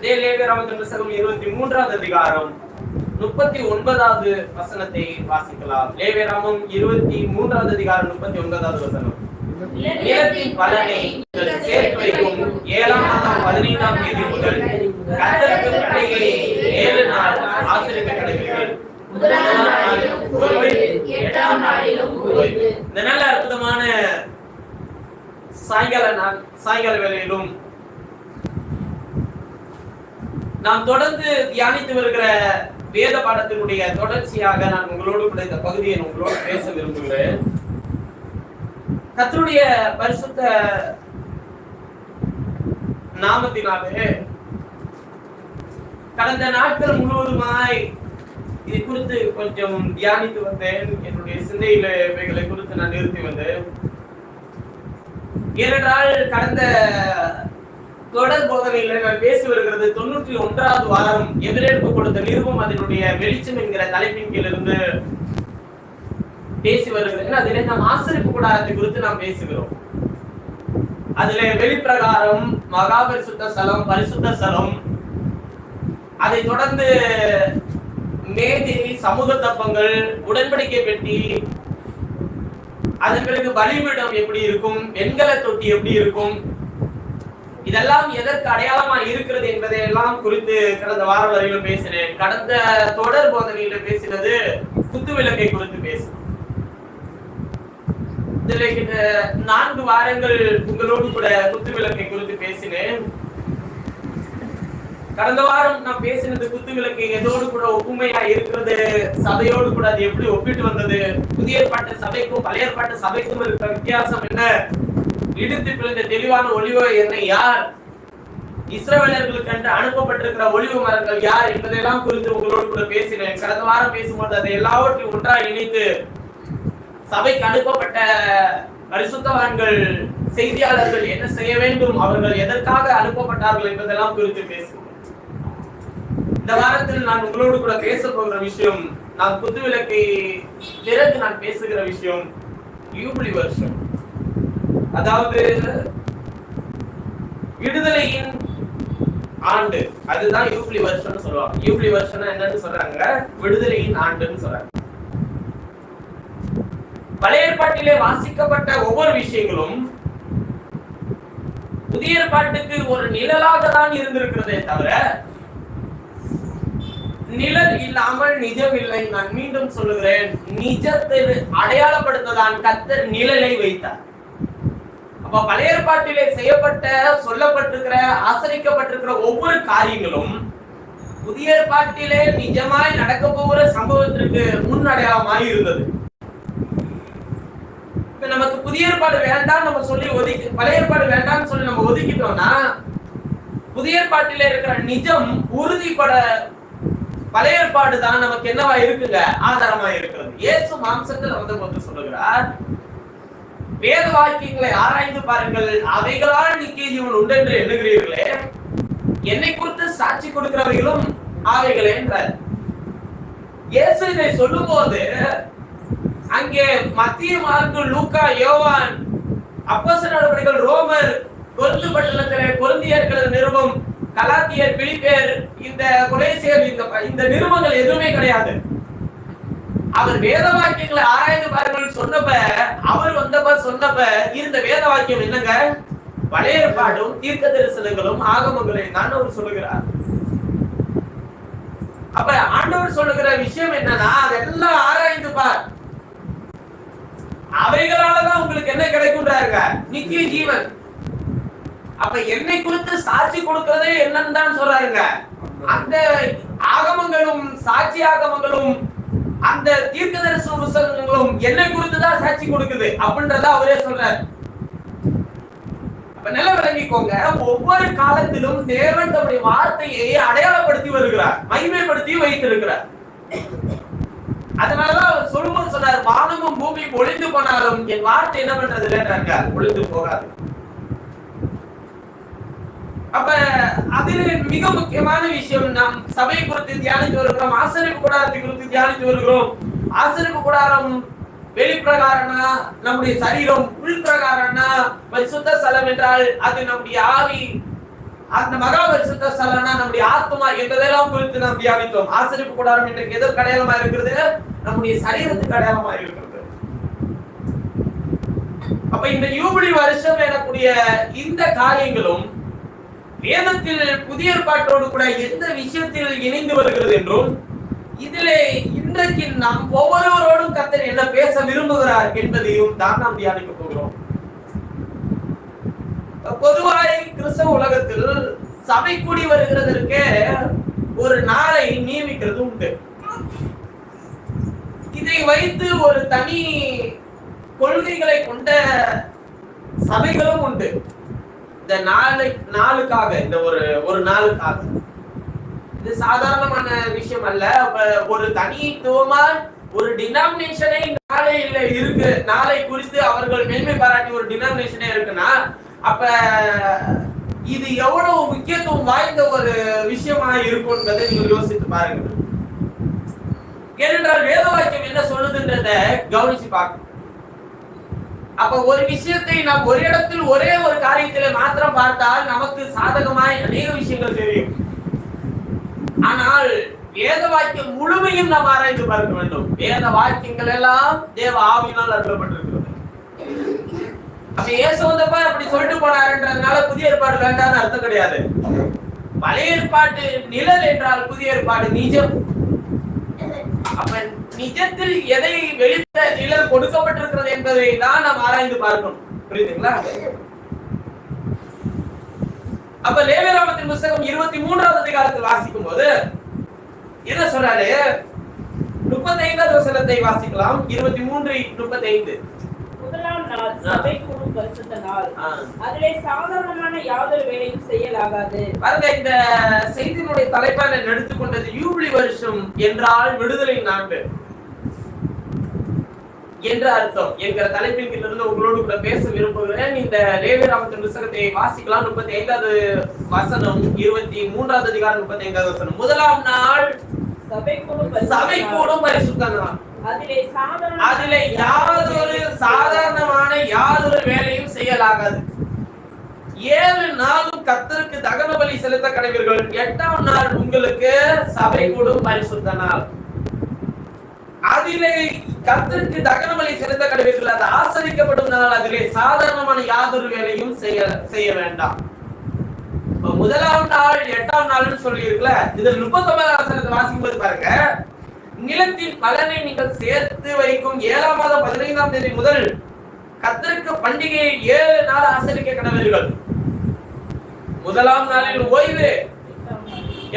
அதே லேவியராகமத்தின் புத்தகம் 23வது அதிகாரம் 39வது வசனத்தை வாசிக்கலாம். லேவியராகமம் 23வது அதிகாரம் 39வது வசனம். நிலத்தின் பலனை சேர்த்து வைக்கும் 7ஆம் மாதம் 15ஆம் தேதி முதல் கர்த்தருக்கு பண்டிகை 7 நாள் ஆசரிக்க கடவுள். இந்த நல்ல அற்புதமான சாயங்கால வேளையிலும் நாம் தொடர்ந்து தியானித்து வருகிற வேத பாடத்தினுடைய தொடர்ச்சியாக நான் உங்களோடு கூட இந்த பகுதியை உங்களோடு பேச விரும்புகிறேன். கர்த்தருடைய பரிசுத்த நாமத்தினாலே கடந்த நாட்கள் முழுவதுமாய் இது குறித்து கொஞ்சம் தியானித்து வந்தேன். என்னுடைய சிந்தையில இவைகளை குறித்து நான் நிறுத்தி வந்தேன். ஏனென்றால் கடந்த தொடர் போதனையில நான் பேசி வருகிறது 91வது வாரம் எதிரேற்பு கொடுத்த நிருபம் அதனுடைய வெளிச்சம் என்கிற தலைப்பின் கீழ் இருந்து பேசி வருகிறது. அதிலே நாம் ஆசரிப்பு கூடாரத்தை குறித்து நாம் பேசுகிறோம். அதிலே வெளிப்பிரகாரம், மகா பரிசுத்த ஸ்தலம், பரிசுத்த ஸ்தலம், அதை தொடர்ந்து மேதி, சமூக தப்பங்கள், உடன்படிக்கை பெட்டி, அதன் பிறகு பலிபீடம் எப்படி இருக்கும், வெண்கல தொட்டி எப்படி இருக்கும், இதெல்லாம் எதற்கு அடையாளமா இருக்கிறது என்பதை எல்லாம் குறித்து கடந்த வாரம் வரையிலும் பேசினேன். கடந்த தொடர் போதனையில பேசினது குத்து விளக்கை குறித்து பேசினோம். 4 வாரங்கள் உங்களோடு கூட குத்து விளக்கை குறித்து பேசினேன். கடந்த வாரம் நான் பேசினது குத்து விளக்கு எதோடு கூட ஒப்புமையா இருக்கிறது, சபையோடு கூட அது எப்படி ஒப்பிட்டு வந்தது, புதிய ஏற்பாட்டு சபைக்கும் பழைய ஏற்பாட்டு சபைக்கும் இருக்கிற வித்தியாசம் என்ன, இடித்து பிறந்த தெளிவான ஒளிவ எண்ணெய் யார், இஸ்ரவேலர்களுக்கு என்று அனுப்பப்பட்டிருக்கிற ஒளிவு மரங்கள் யார் என்பதெல்லாம் குறித்து உங்களோடு கூட பேசினேன். கடந்த வாரம் பேசும்போது அதை எல்லாவற்றையும் ஒன்றாக இணைத்து சபைக்கு அனுப்பப்பட்ட பரிசுத்தவான்கள், செய்தியாளர்கள் என்ன செய்ய வேண்டும், அவர்கள் எதற்காக அனுப்பப்பட்டார்கள் என்பதெல்லாம் குறித்து பேசுவோம். இந்த வாரத்தில் நான் உங்களோடு கூட பேச போகிற விஷயம், நான் குத்து விளக்கை பிறகு நான் பேசுகிற விஷயம் யூபிலி வருஷம், அதாவது விடுதலையின் ஆண்டு. அதுதான் யூபிலி வருஷம்னு சொல்லுவாங்க. யூபிலி வருஷம் என்னன்னு சொல்றாங்க, விடுதலையின் ஆண்டுன்னு சொல்றாங்க. பழைய ஏற்பாட்டிலே வாசிக்கப்பட்ட ஒவ்வொரு விஷயங்களும் புதிய ஏற்பாட்டுக்கு ஒரு நிழலாக தான் இருந்திருக்கிறதே தவிர நிழல் இல்லாமல் நிஜம் இல்லை. நான் மீண்டும் சொல்லுகிறேன், நிஜத்தை அடையாளப்படுத்ததான் கர்த்தர் நிழலை வைத்தார். அப்ப பழைய ஏற்பாட்டிலே செய்யப்பட்ட, சொல்லப்பட்டிருக்கிற, ஆசரிக்கப்பட்டிருக்கிற ஒவ்வொரு காரியங்களும் புதிய ஏற்பாட்டிலே நிஜமாய் நடக்க போகிற சம்பவத்திற்கு முன் அடையாளமாய் இருந்தது. நமக்கு புதிய ஏற்பாடு வேண்டாம் நம்ம சொல்லி ஒதுக்கி, பழைய ஏற்பாடு வேண்டாம்னு சொல்லி நம்ம ஒதுக்கிட்டோம்னா புதிய ஏற்பாட்டில இருக்கிற நிஜம் உறுதிப்பட பழைய ஏற்பாடு தான் நமக்கு என்னவா இருக்குங்க, ஆதாரமா இருக்கிறது. இயேசு மாம்சத்தில் வந்தபோது சொல்லுகிறார், வேத வாக்கியங்களை ஆராய்ந்து பாருங்கள், அவைகளால் நித்திய ஜீவன் உண்டு என்று எண்ணுகிறீர்களே, என்னை குறித்து சாட்சி கொடுக்கிறவர்களும் அவைகளே என்றார். இயேசு இதை சொல்லும் போது அங்கே மத்திய, மார்க்கு, லூக்கா, யோவான், அப்போஸ்தலர் நடவடிக்கைகள், ரோமர், கொரிந்து பட்டணத்திலே கொரிந்தியர்கள் நிருபம், கலாத்தியர், பிலிப்பியர், இந்த கொலேசியர், இந்த நிருபங்கள் எதுவுமே கிடையாது. அவர் வேத வாக்கியங்களை ஆராய்ந்து பாருங்கள் சொன்னப்ப, அவர் வந்தப்ப சொன்னப்ப இருந்த வேத வாக்கியம் என்னங்க, பழைய ஏற்பாடும் தீர்க்க தரிசனங்களும் ஆகமங்களையும் தான் அவர் சொல்லுகிறார். அப்ப ஆண்டவர் சொல்லுகிற விஷயம் என்னன்னா, அதெல்லாம் ஆராய்ந்து பார், அவைகளாலதான் உங்களுக்கு என்ன கிடைக்கும்ன்றாங்க, நித்திய ஜீவன். அப்ப என்னை குறித்து சாட்சி கொடுக்கிறதே என்னன்னு தான் சொல்றாங்க. அந்த ஆகமங்களும் சாட்சி ஆகமங்களும் அந்த தீர்க்க தரிசன புத்தகங்களும் என்னை குறித்து தான் சாட்சி கொடுக்குது அப்படின்றத அவரே சொல்றார். அப்ப நல்லா விளங்கிக்கோங்க, ஒவ்வொரு காலத்திலும் தேவன் தம்முடைய வார்த்தையை அடையாளப்படுத்தி வருகிறார், மகிமைப்படுத்தி வைத்திருக்கிறார். அதனாலதான் அவர் சொல்லும்போது சொன்னார், வானமும் பூமியும் ஒளிந்து போனாலும் என் வார்த்தை என்ன பண்றது இல்லைன்றாங்க, ஒளிந்து போகாது. அப்ப அதில் மிக முக்கியமான விஷயம், நாம் சபையை குறித்து தியானித்து வருகிறோம், ஆசரிப்பு கூடாரத்தை குறித்து தியானித்து வருகிறோம். ஆசரிப்பு கூடாரம் வெளிப்பிரகாரம்னா நம்முடைய சரீரம், உள் பிரகாரம்னா பரிசுத்த ஸ்தலம் என்றால் அது நம்முடைய ஆவி, அந்த மகா பரிசுத்த ஸ்தலம்னா நம்முடைய ஆத்மா என்பதெல்லாம் குறித்து நாம் தியானித்தோம். ஆசரிப்பு கூடாரம் இன்றைக்கு எதற்கு அடையாளமா இருக்கிறது? நம்முடைய சரீரத்துக்கு அடையாளமா இருக்கிறது. அப்ப இந்த யூபிலி வருஷம் எனக்கூடிய இந்த காரியங்களும் வேதத்தில் புதிய ஏற்பாட்டோடு கூட எந்த விஷயத்தில் இணைந்து வருகிறது என்றும், இதிலே இன்றைக்கு நாம் ஒவ்வொருவரோடும் கர்த்தர் என்ன பேச விரும்புகிறார் என்பதையும் தான் நாம் தியானிக்க போகிறோம். பொதுவாய் கிறிஸ்தவ உலகத்தில் சபை கூடி வருகிறதற்கு ஒரு நாளை நியமிக்கிறது உண்டு. இதை வைத்து ஒரு தனி கொள்கைகளை கொண்ட சபைகளும் உண்டு. இந்த நாளுக்காக, இந்த ஒரு நாளுக்காக, இது சாதாரணமான விஷயம் அல்ல. ஒரு தனித்துவமா ஒரு டினாமினேஷனே நாளையில இருக்கு, நாளை குறித்து அவர்கள் மேன்மை பாராட்டி ஒரு டினாமினேஷனே இருக்குன்னா, அப்ப இது எவ்வளவு முக்கியத்துவம் வாய்ந்த ஒரு விஷயமா இருக்கும் என்பதை நீங்கள் யோசித்து பாருங்க. ஏனென்றால் வேத வாக்கியம் என்ன சொல்லுதுன்றத கவனிச்சு பார்க்கணும். அப்ப ஒரு விஷயத்தை நாம் ஒரு இடத்தில் ஒரே ஒரு காரியத்திலே மாத்திரம் பார்த்தால் நமக்கு சாதகமாய் அநேக விஷயங்கள் தெரியும். ஆனால் வேத வாக்கியம் முழுமையும் நாம் ஆராய்ந்து பார்க்க வேண்டும். வேத வாக்கியங்கள் எல்லாம் தேவ ஆவியினால் அருளப்பட்டிருக்கிறது. அப்ப இயேசு வந்தப்ப அப்படி சொல்லிட்டு போனாருன்றதுனால புதிய ஏற்பாடு வேண்டாம்னு அர்த்தம் கிடையாது. பழைய ஏற்பாட்டு நிழல் என்றால் புதிய ஏற்பாடு நிஜம். அப்ப நிஜத்தில் எதை வெளித்த நிழல் கொடுக்கப்பட்டிருக்கிறது என்பதை தான் நாம் ஆராய்ந்து பார்க்கணும். புரியுதுங்களா? அப்ப லேவியராகமத்தின் புத்தகம் 23வது அதிகாரத்தில் வாசிக்கும் போது என்ன சொல்றாரு? 35வது வசனத்தை வாசிக்கலாம். 23:35. முதலாம் நாள் சபை கூடும் பரிசுத்த நாள். அதிலே சாதாரணமான யாதொரு வேலையும் செய்யலாகாது. பாருங்க, இந்த செய்தியினுடைய தலைப்பான எடுத்துக்கொண்டது யூபிலி வருஷம் என்றால் விடுதலை நான்கு என்ற அர்த்தம் என்கிற தலைப்பின் கீழ் இருந்து உங்களோடு கூட பேச விரும்புகிறேன். இந்த லேவியராகமத்தின் புத்தகத்தை வாசிக்கலாம். 35வது வசனம், 23வது அதிகாரம் 35வது வசனம். முதலாம் நாள் சபை கூடும் பரிசுத்த நாள். அதிலே யாதொரு சாதாரணமான யாதொரு வேலையும் செய்யலாகாது. 7 நாளும் கர்த்தருக்கு தகன பலி செலுத்த கடவீர்கள். 8ஆம் நாள் உங்களுக்கு சபை கூடும் பரிசுத்த நாள். அதிலே கர்த்தருக்கு தகன பலி செலுத்த கடவீர்கள். அது ஆசரிக்கப்படும் நாள். அதிலே சாதாரணமான யாதொரு வேலையும் செய்ய வேண்டாம். முதலாம் நாள் 8ஆம் நாள்னு சொல்லி இருக்குல்ல, இதுல 39வது வசனத்தை வாசிக்கும் போது பாருங்க, நிலத்தின் பலனை நீங்கள் சேர்த்து வைக்கும் 7ஆம் மாதம் 15ஆம் தேதி முதல் கர்த்தருக்கு பண்டிகையை 7 நாள் ஆசரிக்க கடவீர்கள். முதலாம் நாளில் ஓய்வு,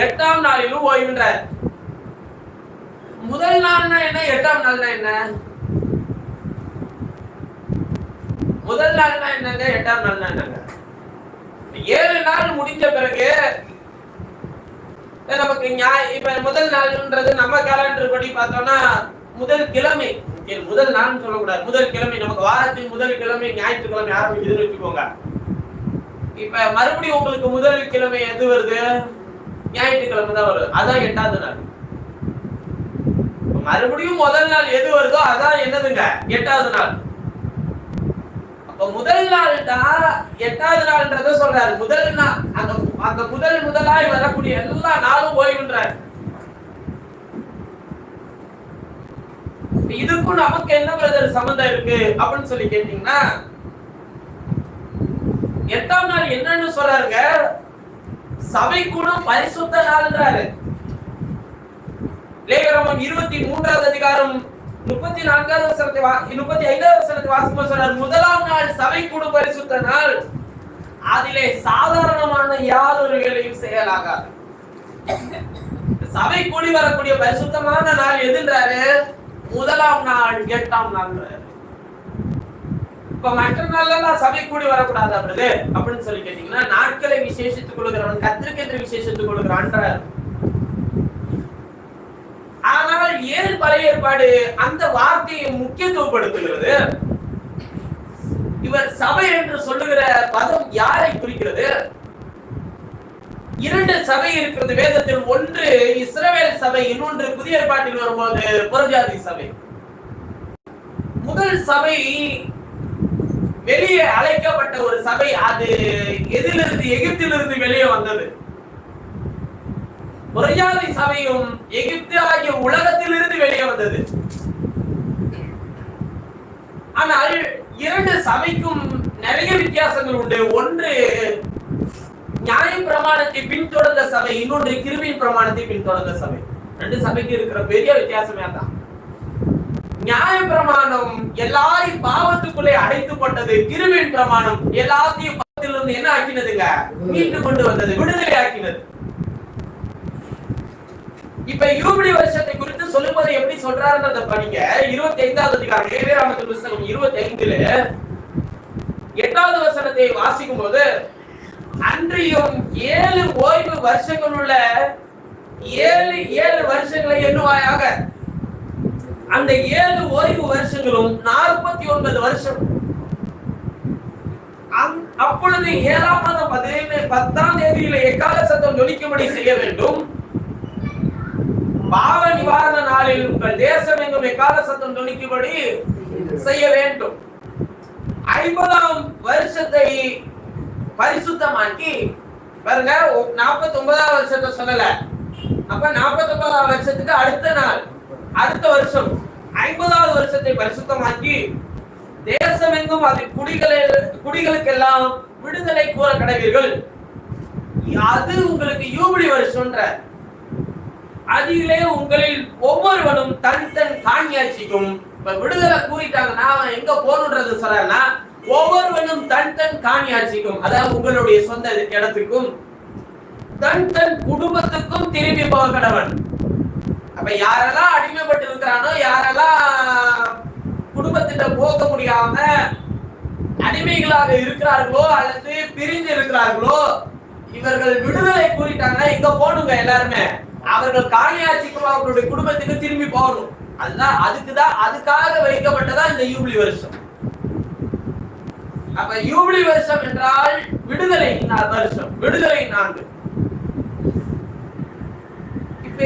8ஆம் நாளிலும் ஓய்வுன்ற. முதல் நாள்னா என்ன, 8ஆம் நாள்னா என்ன? முதல் நாள்னா என்னங்க, 8ஆம் நாள்னா என்னங்க? 7 நாள் முடிஞ்ச பிறகு நமக்கு இப்ப முதல் நாள்ன்றது நம்ம கேலண்டர் படி பார்த்தோம்னா முதல் கிழமை, முதல் நாள்னு சொல்லக்கூடாது, முதல் கிழமை. நமக்கு வாரத்தின் முதல் கிழமை ஞாயிற்றுக்கிழமை ஆரம்பிக்குதுன்னு வச்சுக்கோங்க. இப்ப மறுபடியும் உங்களுக்கு முதல் கிழமை எது வருது? ஞாயிற்றுக்கிழமை தான் வருது. அதான் 8வது நாள். மறுபடியும் முதல் நாள் எது வருதோ அதான் என்னதுங்க, 8வது நாள். அப்ப முதல் நாள் தான் 8வது நாள்ன்றத சொல்றாரு. முதல் நாள் அந்த முதலாய் வரக்கூடிய எல்லா நாளும் ஓய்வுன்றார். இதுக்கும் நமக்கு என்ன பிரதர் சம்பந்தம் இருக்கு அப்படின்னு சொல்லி கேட்டீங்கன்னா, 8ஆம் நாள் என்னன்னு சொல்றாருங்க, சபை கூட பரிசுத்த நாள்ன்றாரு. லேவியராகமம் 23வது அதிகாரம் 34வது வசனத்தை 35வது வசனத்தை வாசிக்கும் சொல்றார், முதலாம் நாள் சபை கூட பரிசுத்த நாள். அதிலே சாதாரணமான யாதொரு வேலையும் செய்யலாகாது. சபை கூடி வரக்கூடிய பரிசுத்தமான நாள் எதுன்றாரு? முதலாம் நாள், 8ஆம் நாள். இப்ப மற்ற நாள்லாம் சபை கூடி வரக்கூடாது அப்படின்னு சொல்லி கேட்டீங்கன்னா, நாட்களை விசேஷித்துக் கொள்கிறவன் கர்த்தருக்கு என்று விசேஷித்துக் கொள்கிறான்றார். ஆனால் ஏன் பழைய ஏற்பாடு அந்த வார்த்தையை முக்கியத்துவப்படுத்துகிறது? இவர் சபை என்று சொல்லுகிற பதம் யாரை குறிக்கிறது? 2 சபை இருக்கிறது வேதத்தில். ஒன்று இஸ்ரவேல் சபை, இன்னொன்று புதிய ஏற்பாட்டில் வரும்போது புறஜாதி சபை. முதல் சபை வெளியே அழைக்கப்பட்ட ஒரு சபை. அது எதிலிருந்து? எகிப்திலிருந்து வெளியே வந்தது. புறஜாதி சபையும் எகிப்து ஆகிய உலகத்திலிருந்து வெளியே வந்தது. ஆனால் இரண்டு சபைக்கும் நிறைய வித்தியாசங்கள் உண்டு. ஒன்று நியாய பிரமாணத்தை பின்தொடர்ந்த சபை, இன்னொன்று கிருபையின் பிரமாணத்தை பின்தொடர்ந்த சபை. ரெண்டு சபைக்கு இருக்கிற பெரிய வித்தியாசமே தான். நியாய பிரமாணம் எல்லாரையும் பாவத்துக்குள்ளே அடைத்து போட்டது. கிருபையின் பிரமாணம் எல்லாத்தையும் பாவத்திலிருந்து என்ன ஆக்கினதுங்க? மீட்டு கொண்டு வந்தது, விடுதலை ஆக்கினது. இப்ப யூபிலி வருஷத்தை குறித்து சொல்லும்போது எப்படி சொல்றாருன்றத படிங்க. 25வது அதிகாரம் லேவியராகமத்தின் புத்தகம் 25ல 8வது வசனத்தை வாசிக்கும் போது, அன்றியும் 7 ஓய்வு வருஷங்கள் உள்ள 7 வருஷங்களை எண்ணுவாயாக. அந்த 7 ஓய்வு வருஷங்களும் 49 வருஷம். அப்பொழுது 7ஆம் மாதம் 10ஆம் தேதியில எக்கால சத்தம் ஒலிக்கும்படி செய்ய வேண்டும். பாவ நிவாரண நாளில் உங்கள் தேசம் எங்கும் எக்கால சத்தம் தொனிக்கும்படி செய்ய வேண்டும். 50ஆம் வருஷத்தை பரிசுத்தமாக்கி பாருங்க. 49ஆம் வருஷத்தை சொல்லல. அப்ப 49ஆம் வருஷத்துக்கு அடுத்த நாள், அடுத்த வருஷம் 50வது வருஷத்தை பரிசுத்தமாக்கி தேசம் எங்கும் அது குடிகளுக்கெல்லாம் விடுதலை கூற கடவீர்கள். அது உங்களுக்கு யூபிலி வருஷம்ன்ற. அதிலே உங்களில் ஒவ்வொருவனும் தன் தன் காணியாட்சிக்கும், விடுதலை கூறிட்டாங்கன்னா அவன் எங்க போகணுன்றது சொல்றா, ஒவ்வொருவனும் தன் தன் காணியாட்சிக்கும், அதாவது உங்களுடைய சொந்த இடத்துக்கும் தன் தன் குடும்பத்துக்கும் திரும்பி போக கடவன். அப்ப யாரெல்லாம் அடிமைப்பட்டு இருக்கிறானோ, யாரெல்லாம் குடும்பத்திட்ட போக முடியாம அடிமைகளாக இருக்கிறார்களோ அல்லது பிரிந்து இருக்கிறார்களோ, இவர்கள் விடுதலை கூறிட்டாங்கன்னா எங்க போகணுங்க? எல்லாருமே அவர்கள் காணியாட்சிக்கும் அவர்களுடைய குடும்பத்துக்கு திரும்பி போகணும். அதுதான் அதுக்காக வைக்கப்பட்டதா இந்த யூபிலி வருஷம். அப்ப யூபிலி வருஷம் என்றால் விடுதலை வருஷம், விடுதலை நான்கு. இப்ப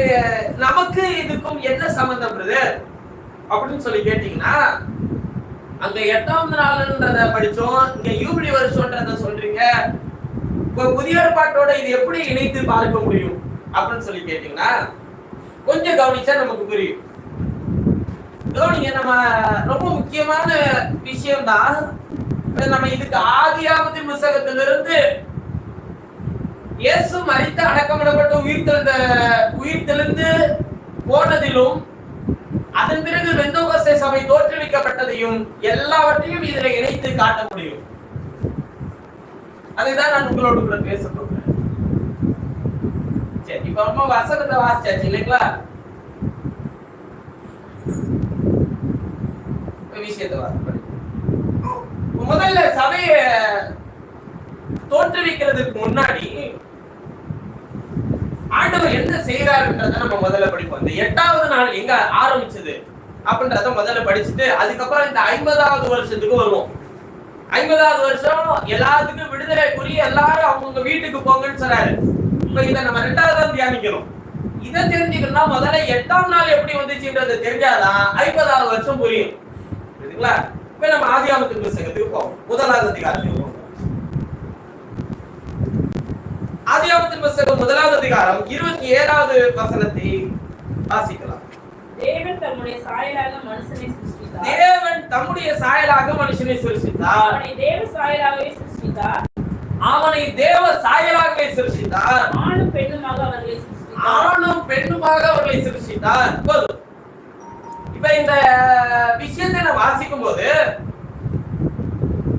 நமக்கு இதுக்கும் என்ன சம்பந்தம் அப்படின்னு சொல்லி கேட்டீங்கன்னா, அங்க 8ஆம் நாள்ன்றத படிச்சோம், இங்க யூபிலி வருஷம்ன்றத சொல்றீங்க. புதிய ஏற்பாட்டோட இது எப்படி இணைத்து பார்க்க முடியும் அப்படின்னு சொல்லி கேட்டீங்கன்னா, கொஞ்சம் கவனிச்சா நமக்கு புரியும். கவனிங்க, நம்ம ரொம்ப முக்கியமான விஷயம் தான். நம்ம இதுக்கு ஆதியாகமத்தின் புத்தகத்திலிருந்து இயேசு மரித்து அடக்கமிடப்பட்டு உயிர்த்தெழுந்து போனதிலும், அதன் பிறகு பெந்தோகோஸ்தே சபை தோற்றுவிக்கப்பட்டதையும் எல்லாவற்றையும் இதுல இணைத்து காட்ட முடியும். அதுதான் நான் உங்களோடு கூட பேச போகிறேன். சரி, இப்ப நம்ம வசனத்தை வாசிச்சாச்சு இல்லைங்களா? விஷயத்தை வாசி. முதல்ல சபையை தோற்றுவிக்கிறதுக்கு முன்னாடி ஆண்டவர் என்ன செய்யறாருன்றத நம்ம முதல்ல படிப்போம். இந்த 8வது நாள் எங்க ஆரம்பிச்சது அப்படின்றத முதல்ல படிச்சுட்டு அதுக்கப்புறம் இந்த 50வது வருஷத்துக்கு வருவோம். 50வது வருஷம் எல்லாத்துக்கும் விடுதலை கூறி எல்லாரும் அவங்க வீட்டுக்கு போங்கன்னு சொன்னாரு. இப்ப இதை நம்ம 2வது தியானிக்கணும். இதை தெரிஞ்சுக்கணும்னா முதல்ல 8ஆம் நாள் எப்படி வந்துச்சுன்றது தெரிஞ்சாதான் 50வது வருஷம் புரியும். புரியுதுங்களா? இப்ப நம்ம ஆதியாகமத்தின் புத்தகத்துக்கு போவோம். 1வது அதிகாரத்துக்கு போவோம். ஆதியாகமத்தின் புத்தகம் 1வது அதிகாரம் 27வது வசனத்தை வாசிக்கலாம். தேவன் தம்முடைய சாயலாக மனுஷனை சிருஷ்டித்தார். தேவன் தம்முடைய சாயலாக மனுஷனை சிருஷ்டித்தார். அவனை தேவ சாயலாகவே சிருஷ்டித்தார். அவனை தேவ சாயலாகவே சிருஷ்டித்தார். ஆணும் பெண்ணுமாக அவர்களை சிருஷ்டித்தார். ஆணும் பெண்ணுமாக அவர்களை சிருஷ்டித்தார். இப்ப இந்த விஷயத்தை நான் வாசிக்கும் போது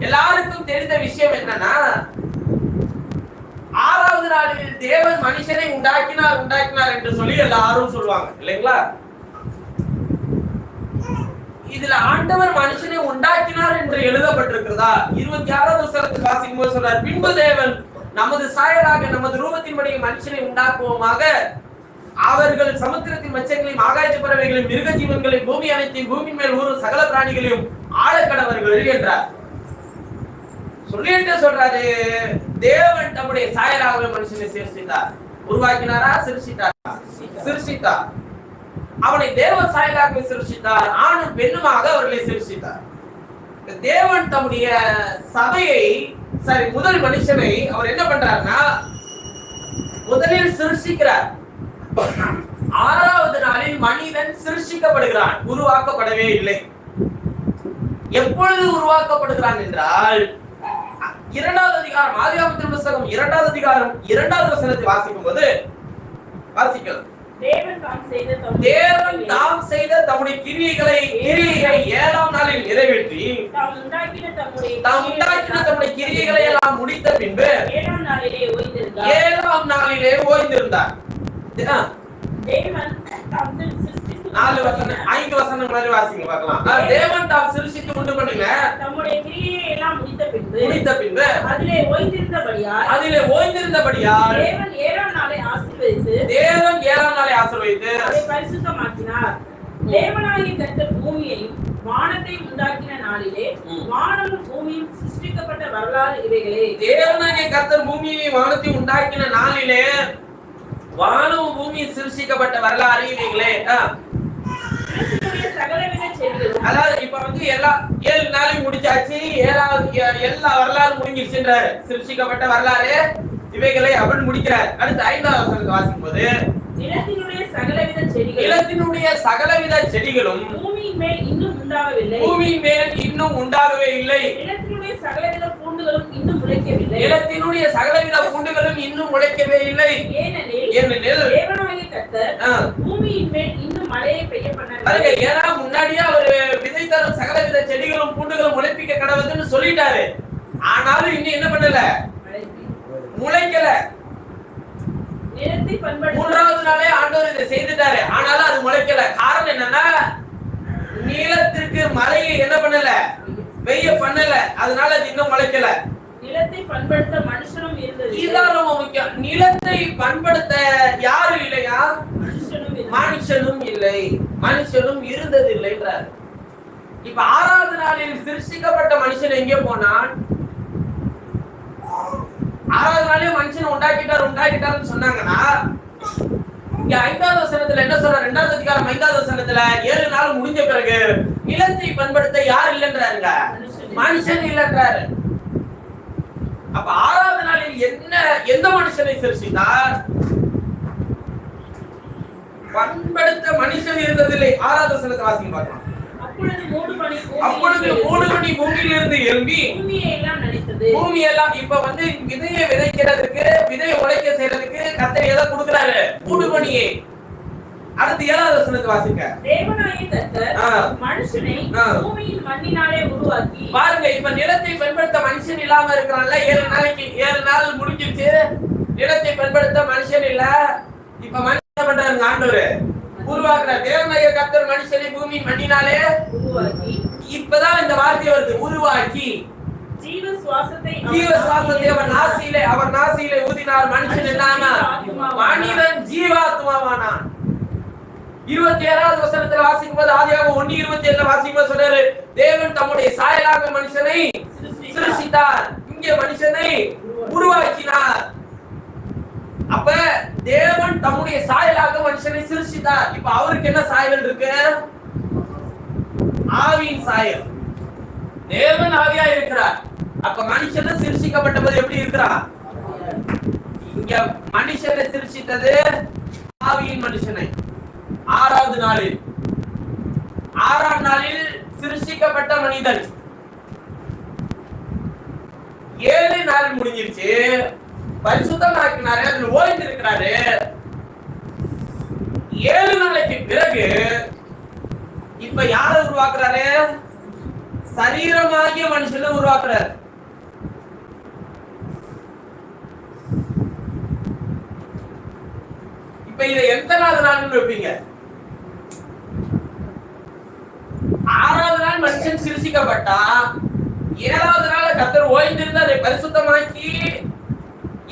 எல்லாருக்கும் தெரிந்த விஷயம் என்னன்னா, 6வது நாளில் தேவன் மனுஷனை உண்டாக்கினார் என்று சொல்லி எல்லாரும் சொல்லுவாங்க இல்லைங்களா? இதுல ஆண்டவர் மனுஷனை உண்டாக்கினார் என்று எழுதப்பட்டிருக்கிறதா? 26வது வசனத்தை வாசிக்கும் போது சொல்றார், பின்பு தேவன் நமது சாயலாக நமது ரூபத்தின்படி மனுஷனை உண்டாக்குவோமாக, அவர்கள் சமுத்திரத்தின் மச்சங்களையும் ஆகாய பறவைகளையும் மிருக ஜீவன்களையும் பூமி அனைத்தையும் பூமி மேல் ஊரும் சகல பிராணிகளையும் ஆளக்கடவர்கள் என்றார். சொல்லிட்டு சொல்றாரு, தேவன் தம்முடைய சாயலாகவே மனுஷனை சிருஷ்டித்தார். உருவாக்கினாரா? சிருஷ்டித்தார். அவனை தேவ சாயலாகவே சிருஷ்டித்தார். ஆணும் பெண்ணுமாக அவர்களை சிருஷ்டித்தார். தேவன் தம்முடைய சபையை, முதல் மனுஷனை அவர் என்ன பண்றாருன்னா முதலில் சிருஷ்டிக்கிறார். ஆறாவது நாளில் மனிதன் சிருஷ்டிக்கப்படுகிறான், உருவாக்கப்படவே இல்லை. எப்பொழுது உருவாக்கப்படுகிறான் என்றால், இரண்டாவது அதிகாரம், ஆதியாகமத்தின் புத்தகம் 2வது அதிகாரம் 2வது வசனத்தை வாசிக்கும் போது வாசிக்கலாம். தேவன் தாம் செய்த தம்முடைய கிரியைகளை 7ஆம் நாளில் நிறைவேற்றி தாம் உண்டாக்கின தம்முடைய கிரியைகளை எல்லாம் முடித்த பின்பு 7ஆம் நாளிலே ஓய்ந்திருந்தார். தேவன் தாம் 5 வசனம் மாதிரி வாசிங்க பார்க்கலாம். தேவன் தாம் சிருஷ்டித்து உண்டு பண்ணின தம்முடைய கிரியையை எல்லாம் முடித்த பின்பு அதிலே ஓய்ந்திருந்தபடியால் தேவன் 7ஆம் நாளை ஆசீர்வதித்து அதை பரிசுத்தமாக்கினார். தேவனாகிய கர்த்தர் பூமியையும் வானத்தையும் உண்டாக்கின நாளிலே வானமும் பூமியும் சிருஷ்டிக்கப்பட்ட வரலாறு இவைகளே. தேவனாகிய கர்த்தர் பூமியையும் வானத்தையும் உண்டாக்கின நாளிலே வானமும் பூமியும் சிருஷ்டிக்கப்பட்ட வரலாறு இவைகளே. அதாவது இப்ப வந்து எல்லா 7 நாளையும் முடிச்சாச்சு, எல்லா வரலாறு முடிஞ்சிருச்சுன்றாரு. சிருஷ்டிக்கப்பட்ட வரலாறு இவைகளை அவன் முடிக்கிறார். அடுத்து 5வது வசனத்தை வாசிக்கும் போது நிலத்தினுடைய சகலவித செடிகளும் பூமியின் மேல் இன்னும் உண்டாகவே இல்லை. நிலத்தினுடைய சகலவித பூண்டுகளும் இன்னும் முளைக்கவே இல்லை. ஏனெனில் தேவனாகிய கர்த்தர் பூமியின் மேல் இன்னும் மழையை பெய்ய பண்ணார். ஏன்னா முன்னாடியே அவர் விதை தரும் சகலவித செடிகளும் பூண்டுகளும் முளைப்பிக்க கடவுதுன்னு சொல்லிட்டாரு. ஆனாலும் இன்னும் என்ன பண்ணல, முளைக்கல. 3வது நாளே ஆண்டவர் இதை செய்துட்டாரு, ஆனாலும் அது முளைக்கல. காரணம் என்னன்னா, நிலத்திற்கு மழையை என்ன பண்ணல, பெய்ய பண்ணல. அதனால அது இன்னும் முளைக்கல. நிலத்தை பண்படுத்த மனுஷனும் இருந்தது. இதுதான் ரொம்ப முக்கியம். நிலத்தை பண்படுத்த யாரும் இல்லையா? மனுஷனும் இருந்ததில்லைன்றார். இப்ப 6வது நாளில் சிருஷ்டிக்கப்பட்ட மனுஷன் எங்கே போனான்? 6வது நாளே மனுஷன் உண்டாக்கிட்டாருன்னு சொன்னாங்கன்னா, இங்க 5வது வசனத்துல என்ன சொல்ற? 2வது அதிகாரம் 5வது வசனத்துல 7 நாள் முடிஞ்ச பிறகு நிலத்தை பண்படுத்த யார் இல்லைன்றாருங்க? மனுஷன் இல்லைன்றாரு. அப்ப 6வது நாளில் எந்த மனுஷனை சிருஷ்டித்தார்? பண்படுத்த மனுஷன் இருந்ததில்லை. 6வது வசனத்தை வாசிங்க பார்க்கலாம். அப்பொழுது மூடு பனி பூமியிலிருந்து எழும்பி பூமி எல்லாம் இப்ப வந்து விதையை விதைக்கிறதுக்கு, விதையை உழைக்க செய்யறதுக்கு கர்த்தர் எதை கொடுக்கிறாரு? மூடு பனியை. அடுத்து 7வது வசனத்தை வாசிங்க. தேவனாகிய கர்த்தர் மனுஷனை பூமியின் மண்ணினாலே உருவாக்கி. பாருங்க, இப்ப நிலத்தை பண்படுத்த மனுஷன் இல்லாம இருக்கிறான்ல. 7 நாள் முடிஞ்சிருச்சு, நிலத்தை பண்படுத்த மனுஷன் இல்ல. இப்ப மனுஷன் பண்றாங்க, ஆண்டவர் உருவாக்குறார். தேவனாகிய கர்த்தர் மனுஷனை பூமியின் மண்ணினாலே உருவாக்கி. இப்பதான் இந்த வார்த்தை வருது, உருவாக்கி. ஜீவ சுவாசத்தை அவர் நாசியிலே ஊதினார். மனுஷன் என்னான? மனிதன் ஜீவாத்மாவானான். 27வது வசனத்துல வாசிக்கும் போது, ஆதியாகமம் 1:27 வாசிக்கும் போது சொல்றாரு, தேவன் தம்முடைய சாயலாக மனுஷனை சிருஷ்டித்தார். இங்கே மனுஷனை உருவாக்கினார். அப்ப தேவன் தம்முடைய சாயலாக மனுஷனை சிருஷ்டித்தார். இப்ப அவருக்கு என்ன சாயல் இருக்கு? ஆவியின் சாயல். தேவன் ஆவியா இருக்கிறார். அப்ப மனுஷனை சிருஷ்டிக்கப்பட்ட போது எப்படி இருக்கிறார்? இங்க மனுஷனை சிருஷ்டித்தது ஆவியின் மனுஷனை. 6வது நாளில், 6ஆம் நாளில் சிருஷ்டிக்கப்பட்ட மனிதன். 7 நாள் முடிஞ்சிருச்சு, பரிசுத்தமாக்கினாரு, அதில் ஓய்ந்து இருக்கிறாரு. 7 நாளைக்கு பிறகு இப்ப யாரை உருவாக்குறாரு? சரீரமாகிய மனுஷனை உருவாக்குறாரு. இப்ப இதை எந்த நாள் வைப்பீங்க? 6வது நாள் மனுஷன் சிருஷ்டிக்கப்பட்டா, 7வது நாள் கர்த்தர் ஓய்ந்திருந்து அதை பரிசுத்தமாக்கி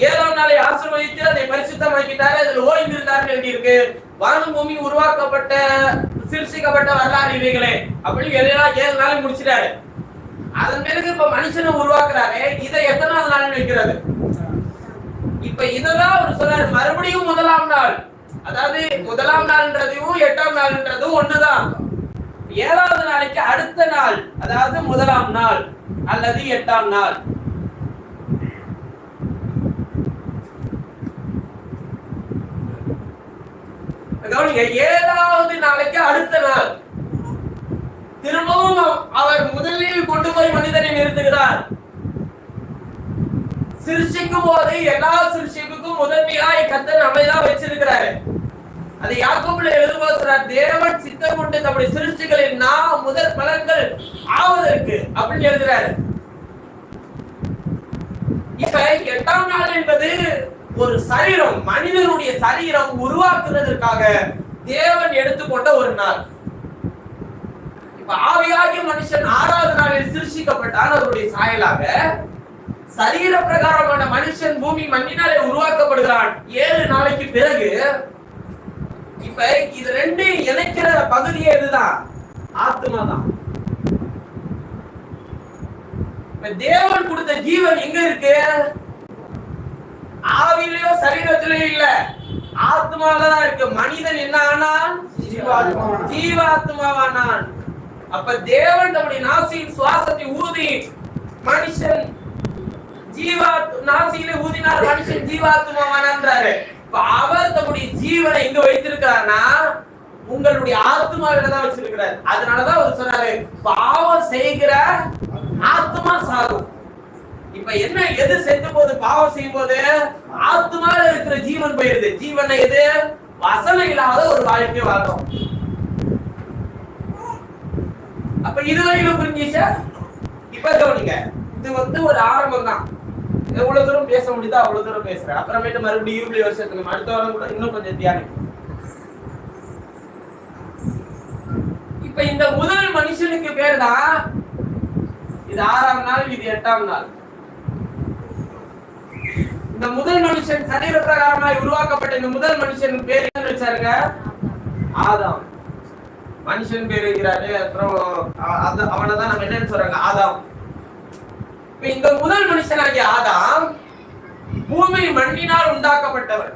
7ஆம் நாளை ஆசீர்வதித்து அதை பரிசுத்தமாக்கிட்டாரு, அதில் ஓய்ந்திருந்தார் எழுதியிருக்கு. வானம் பூமி உருவாக்கப்பட்ட சிருஷ்டிக்கப்பட்ட வரலாறு இவைகளே. அப்படி 7 நாள் முடிச்சிட்டாரு. அதன் பிறகு இப்ப மனுஷனை உருவாக்குறாரு. இதை எத்தனாவது நாள் வைக்கிறது? இப்ப இதெல்லாம் ஒரு சொல்றாரு, மறுபடியும் 1ஆம் நாள். அதாவது 1ஆம் நாள்ன்றதும் 8ஆம் நாள்ன்றதும் ஒண்ணுதான். 7வது நாளைக்கு அடுத்த நாள், அதாவது 1ஆம் நாள் அல்லது 8ஆம் நாள். கவனிங்க, 7வது நாளைக்கு அடுத்த நாள் திரும்பவும் அவர் முதலில் கொண்டு போய் மனிதனை நிறுத்துகிறார். சிருஷ்டிக்கும் போது எல்லா சிருஷ்டிப்புக்கும் முதன்மையாய் கர்த்தர் நம்மை தான் வச்சிருக்கிறாரு. அது யாக்கோபுல எழுதுவார், தேவன் சித்தம் கொண்டு தம்முடைய சிருஷ்டிகளில் நாம் முதல் பலன்கள் ஆவதற்கு அப்படின்னு எழுதுறாரு. இப்ப 8ஆம் நாள் என்பது ஒரு சரீரம், மனிதனுடைய சரீரம் உருவாக்குறதற்காக தேவன் எடுத்துக்கொண்ட ஒரு நாள். இப்ப ஆவியாகிய மனுஷன் 6வது நாளில் சிருஷ்டிக்கப்பட்டான் அவருடைய சாயலாக. சரீர பிரகாரமான மனுஷன் பூமி மண்ணினாலே உருவாக்கப்படுகிறான் 7 நாளைக்கு பிறகு. இப்ப இது ரெண்டு இணைக்கிற பகுதியே இதுதான், ஆத்மா தான். தேவன் கொடுத்த ஜீவன் எங்க இருக்கு? ஆவியிலயோ சரீரத்திலயோ இல்ல, ஆத்மாலதான் இருக்கு. மனிதன் என்ன ஆனான்? ஜீவாத்மாவானான். அப்ப தேவன் தம்முடைய நாசியின் சுவாசத்தை ஊதி மனுஷன் நாசியில ஊதினார், மனுஷன் ஜீவாத்மாவானான்றாரு. இப்ப அவர் தம்முடைய ஜீவனை எங்க வைத்திருக்கிறார்னா உங்களுடைய ஆத்மாவில தான் வச்சிருக்கிறார். அதனாலதான் அவர் சொன்னாரு, பாவம் செய்கிற ஆத்மா சாகும். இப்ப என்ன, எது செத்து போது? பாவம் செய்யும் போது ஆத்மால இருக்கிற ஜீவன் போயிருது. ஜீவனை எது? வசனம் இல்லாத ஒரு வாழ்க்கை வாழ்றோம். அப்ப இதுவரையிலும் புரிஞ்சிச்சா? இப்ப கவனிங்க, இது ஒரு ஆரம்பம் தான். எவ்வளவு தூரம் பேச முடியுதோ அவ்வளவு தூரம் பேசுறேன். அப்புறமேட்டு மறுபடியும் யூபிலி வருஷத்துக்கு அடுத்த வாரம் கூட இன்னும் கொஞ்சம் தியானம். இப்ப இந்த முதல் மனுஷனுக்கு பேர் தான், இது 6ஆம் நாள், இது 8ஆம் நாள். இந்த முதல் மனுஷன் சரீர பிரகாரமாய் உருவாக்கப்பட்ட இந்த முதல் மனுஷன் பேர் என்ன வச்சாருங்க? ஆதாம். மனுஷன் பேர் இருக்கிறாரு, அப்புறம் அவனதான் நம்ம என்னன்னு சொல்றாங்க, ஆதாம். இந்த முதல் மனுஷனாகிய ஆதாம் பூமி மண்ணினால் உண்டாக்கப்பட்டவன்.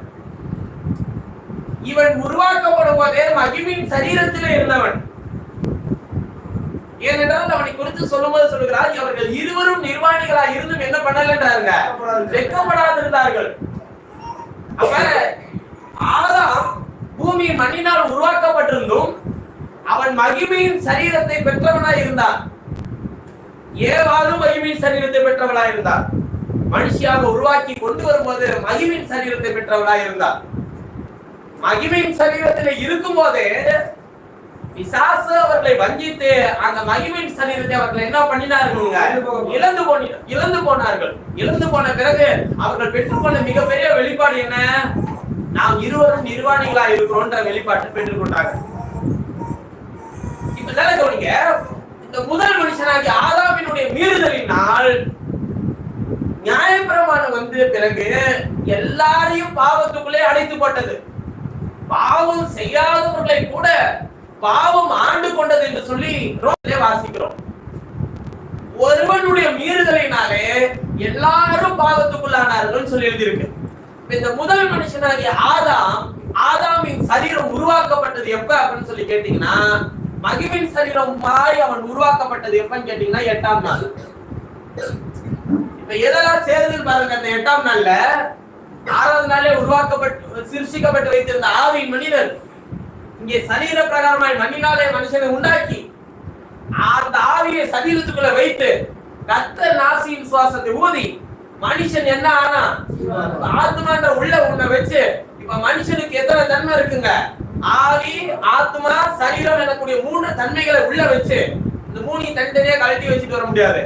இவன் உருவாக்கப்படும் போதே மகிமின் சரீரத்திலே இருந்தவன். ஏனென்றால் அவனை குறித்து சொல்லும்போது சொல்லுகிறார், அவர்கள் இருவரும் நிர்வாணிகளா இருந்தும் என்ன பண்ணலன்றாங்க? வெட்கப்படாதிருந்தார்கள். அப்ப ஆதாம் பூமி மண்ணினால் உருவாக்கப்பட்டிருந்தும் அவன் மகிமையின் சரீரத்தை பெற்றவனாய் இருந்தான். ஏவாளும் மகிமையின் சரீரத்தை பெற்றவளாய் இருந்தார். மனுஷியாக உருவாக்கி கொண்டு வரும்போது மகிமையின் சரீரத்தை பெற்றவளாய் இருந்தார். மகிமையின் சரீரத்தில் இருக்கும் போதே பிசாசு அவர்களை வஞ்சித்து அந்த மகிமையின் சரீரத்தை அவர்கள் என்ன பண்ணினார்கள்? இழந்து போனார்கள். இழந்து போன பிறகு அவர்கள் பெற்றுக்கொண்ட மிகப்பெரிய வெளிப்பாடு என்ன? நாம் இருவரும் நிர்வாணிகளா இருக்கிறோம்ன்ற வெளிப்பாட்டை பெற்றுக்கொண்டார்கள். இப்ப நல்லா கவனிங்க, இந்த முதல் மனுஷனாகிய ஆதாமினுடைய மீறுதலினால் நியாயப்பிரமாணம் வந்து பிறகு எல்லாரையும் பாவத்துக்குள்ளே அடைத்து போட்டது. பாவம் செய்யாதவர்களை கூட பாவம் ஆண்டு கொண்டது என்று சொல்லி ரோமத்திலே வாசிக்கிறோம். ஒருவனுடைய மீறுதலினாலே எல்லாரும் பாவத்துக்குள்ளானார்கள் சொல்லி எழுதியிருக்கு. இந்த முதல் மனுஷனாகிய ஆதாமின் சரீரம் உருவாக்கப்பட்டது எப்ப அப்படின்னு சொல்லி கேட்டீங்கன்னா, மகிமின் சரீரம் மாறி அவன் உருவாக்கப்பட்டது எப்பன்னு கேட்டீங்கன்னா 8ஆம் நாள். இப்ப எதெல்லாம் சேருதுன்னு பாருங்க. அந்த 8ஆம் நாள்ல 6வது நாளே உருவாக்கப்பட்டு சிருஷ்டிக்கப்பட்டு வைத்திருந்த ஆவியின் மனிதன் இங்கே சரீர பிரகாரமாய் மண்ணினாலே மனுஷனை உண்டாக்கி அந்த ஆவியை சரீரத்துக்குள்ள வைத்து கர்த்தர் நாசியின் சுவாசத்தை ஊதி மனுஷன் என்ன ஆனா ஆத்மான்ற உள்ள உன்னை வச்சு, இப்ப மனுஷனுக்கு எத்தனை தன்மை இருக்குங்க? ஆவி, ஆத்மா, சரீரம் எனக்கூடிய 3 தன்மைகளை உள்ள வச்சு, இந்த 3 தனித்தனியா கழட்டி வச்சுட்டு வர முடியாது.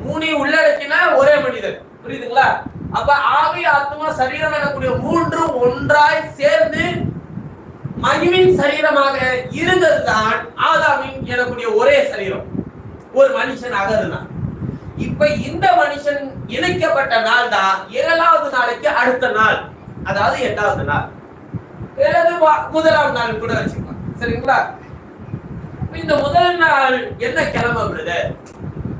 3 உள்ளடக்கினா ஒரே மனிதன். புரியுதுங்களா? அப்ப ஆவி, ஆத்மா, சரீரம் எனக்கூடிய 3 ஒன்றாய் சேர்ந்து மகிமின் சரீரமாக இருந்ததுதான் ஆதாமின் எனக்கூடிய ஒரே சரீரம், ஒரு மனுஷனாக இருந்தான். இப்ப இந்த மனுஷன் இணைக்கப்பட்ட நாள் தான் 7வது நாளைக்கு அடுத்த நாள், அதாவது 8வது நாள். பிறகு 1ஆம் நாள் கூட வச்சுக்கலாம். சரிங்களா? இந்த முதல் நாள் என்ன கிழமை பிரதர்?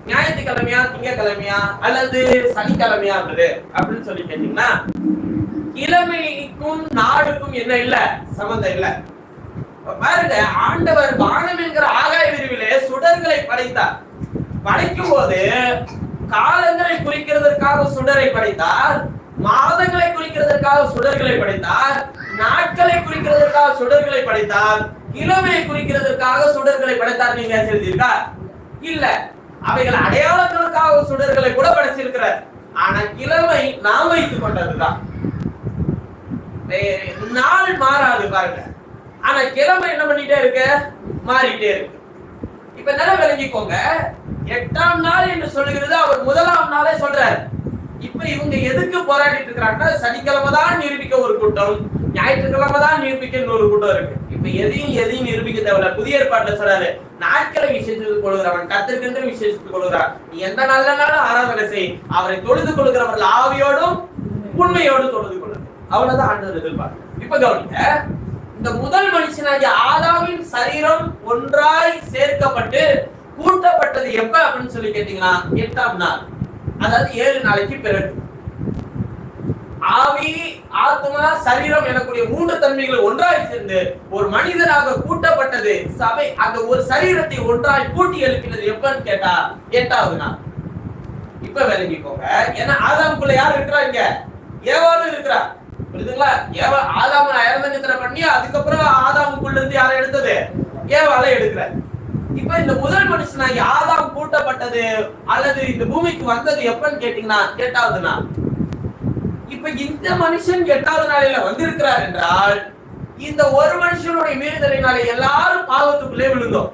ஞாயிற்றுக்கிழமையா, திங்கக்கிழமையா அல்லது சனிக்கிழமையா பிரதர் அப்படின்னு சொல்லி கேட்டீங்கன்னா, கிழமைக்கும் நாடுக்கும் என்ன இல்ல, சம்பந்தம் இல்ல. பாருங்க, ஆண்டவர் வானம் என்கிற ஆகாய விரிவிலே சுடர்களை படைத்தார். படைக்கும் போது காலங்களை குறிக்கிறதற்காக சுடரை படைத்தார், மாதங்களை குறிக்கிறதற்காக சுடர்களை படைத்தார், நாட்களை குறிக்கிறதற்காக சுடர்களை படைத்தார். கிழமையை குறிக்கிறதற்காக சுடர்களை படைத்தார் நீங்க எழுதியிருக்கா? இல்ல. அவைகள் அடையாளங்களுக்காக சுடர்களை கூட படைச்சிருக்கிறார். ஆனா கிழமை நாம் வைத்துக் கொண்டதுதான். நாள் மாறாது பாருங்க. ஆனா கிழமை என்ன பண்ணிட்டே இருக்கு? மாறிட்டே இருக்கு. இப்ப நல்லா விளங்கிக்கோங்க. 8ஆம் நாள் என்று சொல்லுகிறது அவர் 1ஆம் நாளே சொல்றார். இப்ப இவங்க எதுக்கு போராடிட்டு இருக்கிறாங்கன்னா, சனிக்கிழமை தான் நிரூபிக்க ஒரு கூட்டம், ஞாயிற்றுக்கிழமை தான் நிரூபிக்க இன்னொரு கூட்டம் இருக்கு. இப்ப எதையும் நிரூபிக்க தேவையில்ல. புதிய ஏற்பாட்டுல சொல்றாரு, நாட்களை விசேஷத்துக்கு கொள்கிறவன் கர்த்தருக்கென்று விசேஷத்துக்கு கொள்கிறான். நீ எந்த நல்ல நாளும் ஆராதனை செய், அவரை தொழுது கொள்கிறவர்கள் ஆவியோடும் உண்மையோடும் தொழுது கொள்ளுங்க. அவ்வளவுதான் ஆண்டவர் எதிர்பார்க்க. இப்ப கவனிங்க, இந்த முதல் மனுஷனாகிய ஆதாமின் சரீரம் ஒன்றாய் சேர்க்கப்பட்டு கூட்டப்பட்டது எப்ப அப்படின்னு சொல்லி கேட்டீங்கன்னா 8ஆம் நாள், அதாவது 7 நாளைக்கு பிறகு. ஆவி, ஆத்மா, சரீரம் எனக்கூடிய 3 தன்மைகள் ஒன்றாய் சேர்ந்து ஒரு மனிதனாக கூட்டப்பட்டது சபை. அந்த ஒரு சரீரத்தை ஒன்றாய் கூட்டி எழுப்பினது எப்பன்னு கேட்டா 8ஆவது நாள். இப்ப விளங்கிக்கோங்க. ஏன்னா ஆதாமுக்குள்ள யார் இருக்கிறா? இங்க ஏவாளும் இருக்கிறா. புரியுதுங்களா? ஆதாம இறந்த பண்ணி அதுக்கப்புறம் ஆதாமுக்குள்ள இருந்து யாரை எடுத்தது? ஏவாளை எடுக்கிற. இப்ப இந்த முதல் மனுஷனாகி ஆதாம் கூட்டப்பட்டது அல்லது இந்த பூமிக்கு வந்தது எப்பன்னு கேட்டீங்கன்னா 8ஆவது நாள். இப்ப இந்த மனுஷன் 8ஆவது நாளில வந்திருக்கிறார் என்றால், இந்த ஒரு மனுஷனுடைய மீறுதலினால எல்லாரும் பாவத்துக்குள்ளே விழுந்தோம்.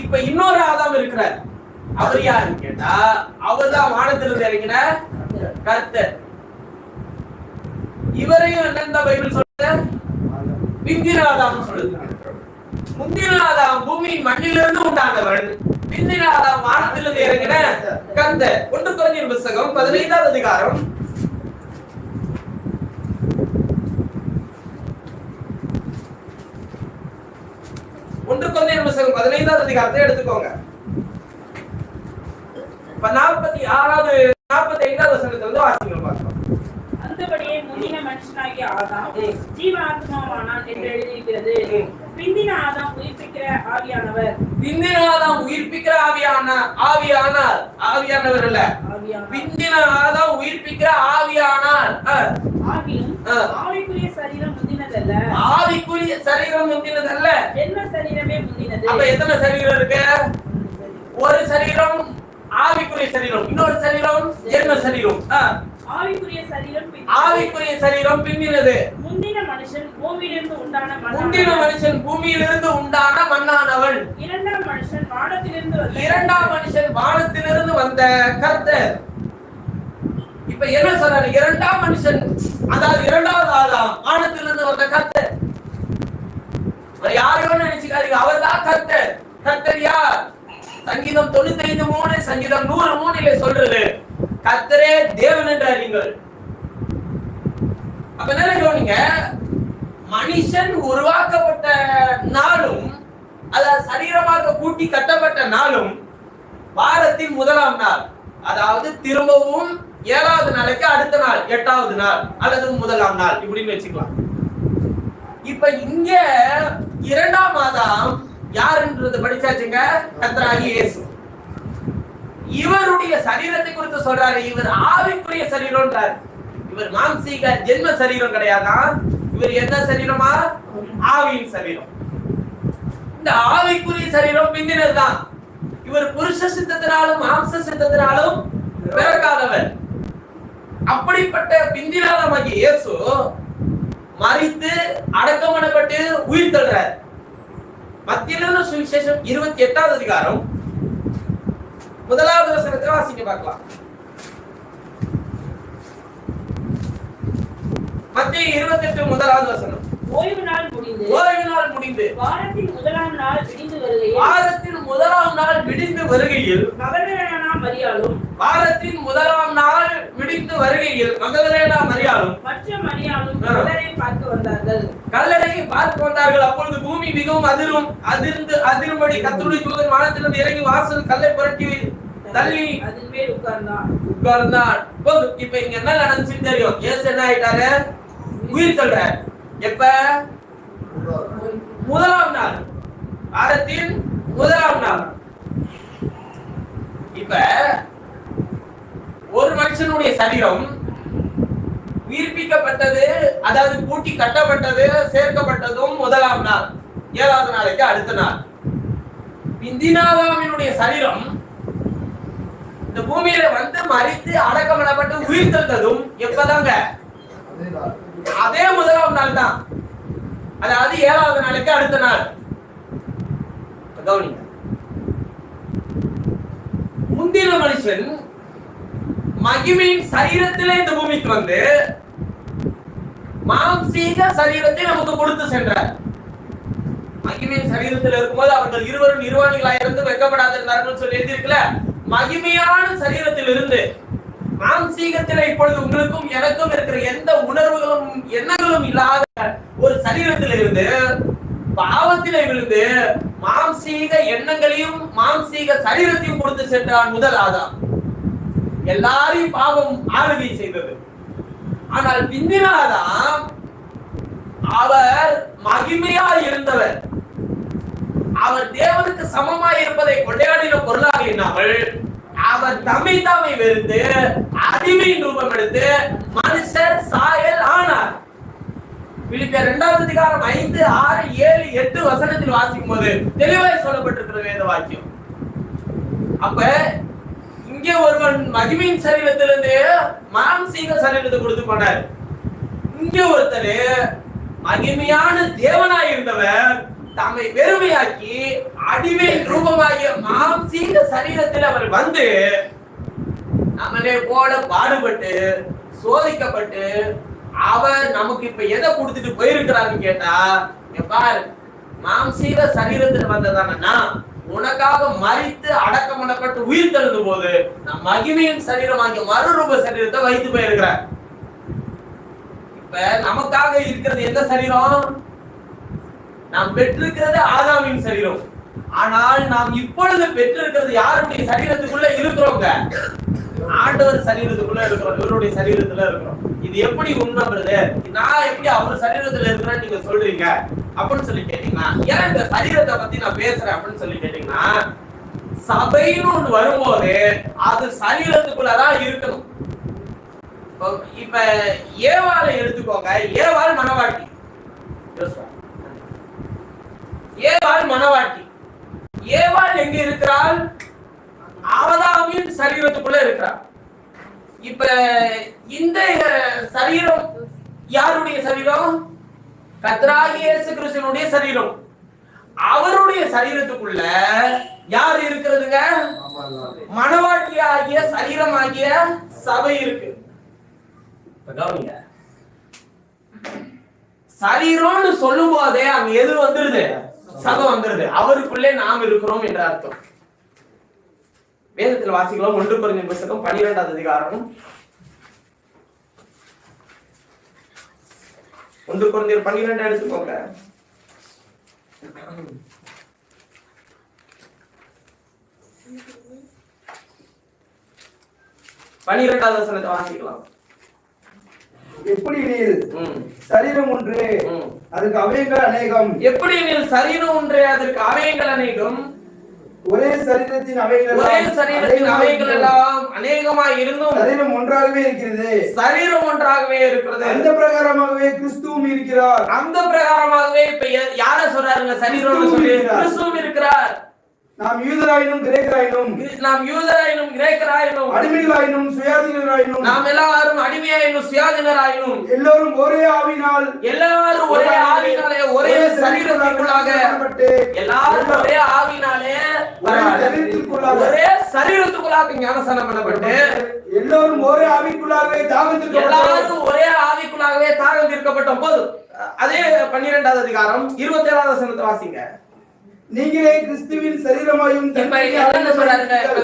இப்ப இன்னொரு ஆதாம் இருக்கிறார். அவர் யாருன்னு கேட்டா, அவர்தான் வானத்திலிருந்து இறங்கின கர்த்தர். இவரையும் என்ன பைபிள் சொல்லுது? பிந்தின ஆதாம் சொல்லுது. முந்தின ஆதாம் பூமியின் மண்ணிலிருந்து உண்டானவன், பிந்தின ஆதாம் வானத்திலிருந்து இறங்கின கர்த்தர். 1 கொரிந்தியர் புத்தகம் 15ஆவது அதிகாரம் 1 கொரிந்தியர் புத்தகம் 15ஆவது அதிகாரத்தை எடுத்துக்கோங்க. 46வது 45வது வசனத்திலிருந்து வாசிங்க பார்க்கலாம். அந்தபடியே முந்தின மனுஷனாகிய ஆதாம் ஜீவ ஆத்மாவானான் என்று எழுதியிருக்கிறது. பிந்தின ஆதாம் உயிர்ப்பிக்கிற ஆவியானவர். பிந்தின ஆதாம் உயிர்ப்பிக்கிற ஆவியானார். ஆவியானவர் அல்ல. பிந்தின ஆதாம் உயிர்ப்பிக்கிற ஆவியானார். ஆவியும் ஆவிக்குரிய சரீரம் முந்தினதல்ல. ஆவிக்குரிய சரீரம் முந்தினதல்ல. என்ன சரீரமே முந்தினது. அப்ப எத்தனை சரீரம் இருக்கு? ஒரு சரீரம் ஆவிக்குரிய சரீரம், இன்னொரு சரீரம் ஜென்ம சரீரம். ஆவிக்குரிய சரீரம் பின்னினது. முந்தின மனுஷன் பூமியிலிருந்து உண்டான மண்ணானவன். இரண்டாம் மனுஷன் வானத்திலிருந்து வந்த கர்த்தர். இப்ப என்ன சொல்றாரு? இரண்டாம் மனுஷன், அதாவது இரண்டாவது ஆதாம் வானத்திலிருந்து வந்த கர்த்தர். யாரையோ நினைச்சுக்காதீங்க, அவர்தான் கர்த்தர். கர்த்தர் யார்? சங்கீதம் 95:3, சங்கீதம் 100:3 சொல்றது கர்த்தரே தேவன் என்று அறியுங்கள். அப்ப என்ன கவனிங்க, மனுஷன் உருவாக்கப்பட்ட நாளும், அதாவது சரீரமாக கூட்டி கட்டப்பட்ட நாளும் வாரத்தின் 1ஆம் நாள், அதாவது திரும்பவும் 7வது நாளைக்கு அடுத்த நாள் 8வது நாள் அல்லது 1ஆம் நாள் இப்படின்னு வச்சுக்கலாம். இப்ப இங்க 2ஆம் ஆதாம் யாருன்றது படிச்சாச்சுங்க, கர்த்தராகிய இயேசு. இவருடைய சரீரத்தை குறித்து சொல்றாரு. இவர் ஆவிக்குரிய சரீரம்ன்றார். இவர் மாம்சீக ஜென்ம சரீரம் கிடையாதா. இவர் என்ன சரீரமா? ஆவியின் சரீரம். இந்த ஆவிக்குரிய சரீரம் பிந்தினதுதான். இவர் புருஷ சித்தத்தினாலும் மாம்ச சித்தத்தினாலும் பிறக்காதவர். அப்படிப்பட்ட பிந்தினாதமாகிய இயேசு மரித்து அடக்கம் பண்ணப்பட்டு உயிர் தள்ளுறார். மத்திய சுவிசேஷம் 28வது அதிகாரம் 1வது வசனத்தை வாசிக்க பார்க்கலாம். மத்திய 28 1வது வசனம். ஓய்வு நாள் முடிந்து வாரத்தின் 1ஆம் நாள் விடிந்து வருகையில் மகதலேனா மரியாளும் மற்ற மரியாளும் கல்லறையை பார்க்க வந்தார்கள். அப்பொழுது பூமி மிகவும் அதிரும்படி கர்த்தருடைய தூதன் வானத்திலிருந்து இறங்கி வாசல் கல்லை புரட்டி தள்ளி அதன் மேல் உட்கார்ந்தான். இப்ப இங்க என்ன நடந்துச்சுன்னு தெரியும். இயேசு என்ன ஆயிட்டாரு? உயிர் தள்ளுறார். எப்ப? 1ஆம் நாள், வாரத்தின் 1ஆம் நாள். இப்ப ஒரு மனுஷனுடைய சரீரம் உயிர்ப்பிக்கப்பட்டது, அதாவது பூட்டி கட்டப்பட்டது, சேர்க்கப்பட்டதும் முதலாம் நாள். 7வது நாளைக்கு அடுத்த நாள் பிந்தினாதாமினுடைய சரீரம் இந்த பூமியில வந்து மரித்து அடக்கம் பண்ணப்பட்டு உயிர் தெழுந்ததும் எப்பதாங்க? அதே முதலாம் நாள் தான். அதாவது 7வது நாளைக்கு அடுத்த நாள். கவனிங்க, முந்தின மனுஷன் மகிமையின் சரீரத்திலே இந்த பூமிக்கு வந்து மாம்சீக சரீரத்தை நமக்கு கொடுத்து சென்றார். மகிமையின் சரீரத்தில் இருக்கும்போது அவர்கள் இருவரும் நிர்வாணிகளாக இருந்து வெட்கப்படாதிருந்தார்கள் சொல்லி எழுதியிருக்கல. மகிமையான சரீரத்தில் இருந்து மாம்சீகத்தில் இப்பொழுது உங்களுக்கும் எனக்கும் இருக்கிற எந்த உணர்வுகளும் எண்ணங்களும் இல்லாத ஒரு சரீரத்தில் இருந்து பாவத்திலே விழுந்து மாம்சீக எண்ணங்களையும் மாம்சீக சரீரத்தையும் கொடுத்து சென்றான் முதல் ஆதாம். எல்லாரையும் பாவம் ஆளுகை செய்தது. ஆனால் பிந்தின ஆதாம் அவர் மகிமையா இருந்தவர். அவர் தேவனுக்கு சமமாய் இருப்பதை கொண்டாடின பொருளாக எண்ணாமல் அவர் தம்மை தாமே வெறுத்து அடிமையின் ரூபம் எடுத்து மனுஷர் சாயல் ஆனார். பிலிப்பியர் 2வது அதிகாரம் 5, 6, 7, 8 வசனத்தில் வாசிக்கும் போது தெளிவாய் சொல்லப்பட்டிருக்கிற வேத வாக்கியம். அப்ப இங்கே ஒருவன் மகிமையின் சரீரத்திலிருந்து மாம்சீக சரீரத்தை கொடுத்து கொண்டார். இங்க ஒருத்தர் மகிமையான தேவனாய் இருந்தவர் தம்மை வெறுமையாக்கி அடிமை ரூபமாகிய மாம்சீக சரீரத்தில் அவர் வந்து நம்மளே போல பாடுபட்டு சோதிக்கப்பட்டு அவர் நமக்கு இப்ப எதை கொடுத்துட்டு போயிருக்கிறாருன்னு கேட்டா, பாரு, மாம்சீக சரீரத்தில் வந்ததானா உனக்காக மரித்து அடக்கம் பண்ணப்பட்டு உயிர் தெழுந்த போது நம் மகிமையின் சரீரமாகிய மறுரூப சரீரத்தை வைத்து போயிருக்கிறார். இப்ப நமக்காக இருக்கிறது எந்த சரீரம்? நாம் பெற்றிருக்கிறது ஆதாமின் சரீரம். ஆனால் நாம் இப்பொழுது பெற்றிருக்கிறது யாருடைய சரீரத்துக்குள்ள இருக்கிறோங்க? ஆண்டவர் சரீரத்துக்குள்ள இருக்கிறோம், இவருடைய சரீரத்துல இருக்கிறோம். இது எப்படி உண்மை வருது? நான் எப்படி அவர் சரீரத்துல இருக்கிறேன்னு நீங்க சொல்றீங்க அப்படின்னு சொல்லி கேட்டீங்கன்னா, ஏன் இந்த சரீரத்தை பத்தி நான் பேசுறேன் அப்படின்னு சொல்லி கேட்டீங்கன்னா, சபைன்னு ஒண்ணு வரும்போது அது சரீரத்துக்குள்ளதான் இருக்கணும். இப்ப ஏவாளை எடுத்துக்கோங்க. ஏவாள் மனவாட்டி. ஏவாள் மனவாட்டி. ஏவாள் எங்க இருக்கிறாள்? ஆதாமின் சரீரத்துக்குள்ள இருக்கிறார். இப்ப இந்த சரீரம் யாருடைய சரீரம்? கர்த்தராகிய இயேசு கிறிஸ்துவினுடைய சரீரம். அவருடைய சரீரத்துக்குள்ள யார் இருக்கிறதுங்க? மனவாட்டியாகிய சரீரமாகிய சபை இருக்கு. கவனிங்க, சரீரம்னு சொல்லும் போதே அங்க எது வந்துருது? சபை வந்துருது. அவருக்குள்ளே நாம் இருக்கிறோம் என்ற அர்த்தம். வேதத்தில் வாசிக்கலாம். 1 கொரிந்தியர் புத்தகம் 12வது அதிகாரம். 1 கொரிந்தியர் 12 எடுத்துக்கோங்க. பன்னிரெண்டாவது வசனத்தை வாசிக்கலாம். எப்படி சரீரம் ஒன்று அதற்கு அவயங்கள் அநேகம். எப்படி சரீரம் ஒன்று அதற்கு அவயங்கள் அநேகம். ஒரே சரீரத்தின் அவயங்கள் எல்லாம் அநேகமாய் இருந்தும் சரீரம் ஒன்றாகவே இருக்கிறது. சரீரம் ஒன்றாகவே இருக்கிறது. அந்த பிரகாரமாகவே கிறிஸ்துவும் இருக்கிறார். அந்த பிரகாரமாகவே இப்ப யார சொல்றாருங்க? சரீரம் சொல்லி கிறிஸ்துவும் இருக்கிறார். நாம் யூதராயினும் கிரேக்கராயினும், நாம் யூதராயினும் கிரேக்கராயினும், அடிமைகளாயினும் சுயாதீனராயினும், நாம் எல்லாரும் அடிமையாயினும் சுயாதீனராயினும், எல்லோரும் ஒரே ஆவினால், எல்லாரும் ஒரே ஆவினாலே ஒரே சரீரத்துக்குள்ளாக, எல்லாரும் ஒரே ஆவினாலே ஒரே சரீரத்துக்குள்ளாக ஞானஸ்நானம் பண்ணப்பட்டு, எல்லோரும் ஒரே ஆவிக்குள்ளாகவே தாகம் தீர்க்கப்பட்ட போது அதே 12வது அதிகாரம் 27வது வசனத்தை வாசிங்க. நீங்களே கிறிஸ்துவின் சரீரமாயும்.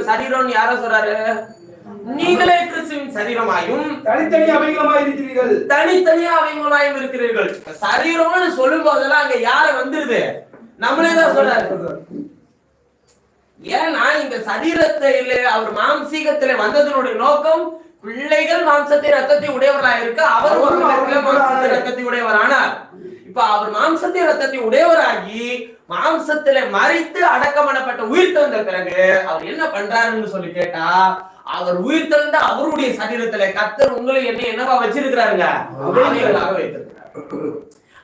சரீரம் யார சொல்றாரு? நீங்களே கிறிஸ்துவின் சரீரமாயும் தனித்தனி அவயங்களாய் இருக்கிறீர்கள். தனித்தனியா அவயங்களாயும் இருக்கிறீர்கள். சரீரம்னு சொல்லும் போதெல்லாம் அங்க யார வந்துருது? நம்மளே தான் சொல்றாரு. ஏன்னா இந்த சரீரத்திலே அவர் மாம்சீகத்திலே வந்ததனுடைய நோக்கம் பிள்ளைகள் மாம்சத்தை ரத்தத்தை உடையவராக இருக்க, அவர் ஒரு மாம்சத்தை ரத்தத்தை உடையவர். ஆனால் இப்ப அவர் மாம்சத்தை ரத்தத்தை உடையவராகி மாம்சத்திலே மரித்து அடக்கம் பண்ணப்பட்ட உயிர் தந்த பிறகு அவர் என்ன பண்றாருன்னு சொல்லி கேட்டா, அவர் உயிர் தெழுந்த அவருடைய சரீரத்துல கர்த்தர் உங்களை என்னவா வச்சிருக்கிறாருங்க? அவைகளாக வைத்திருக்கிறார்.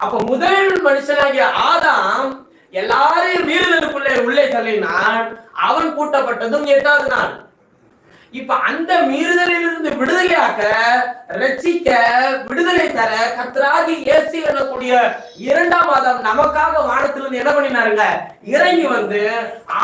அப்ப முதல் மனுஷனாகிய ஆதாம் எல்லாரையும் மீறுதலுக்குள்ளே உள்ளே தள்ளினான். அவன் கூட்டப்பட்டதும் 8வது நாள். இப்ப அந்த மீறுதலிலிருந்து விடுதலையாக்க, ரட்சிக்க, விடுதலை தர கர்த்தராகி இயேசு எனக்கூடிய 2ஆம் ஆதாம் நமக்காக வானத்திலிருந்து என்ன பண்ணினாருங்க? இறங்கி வந்து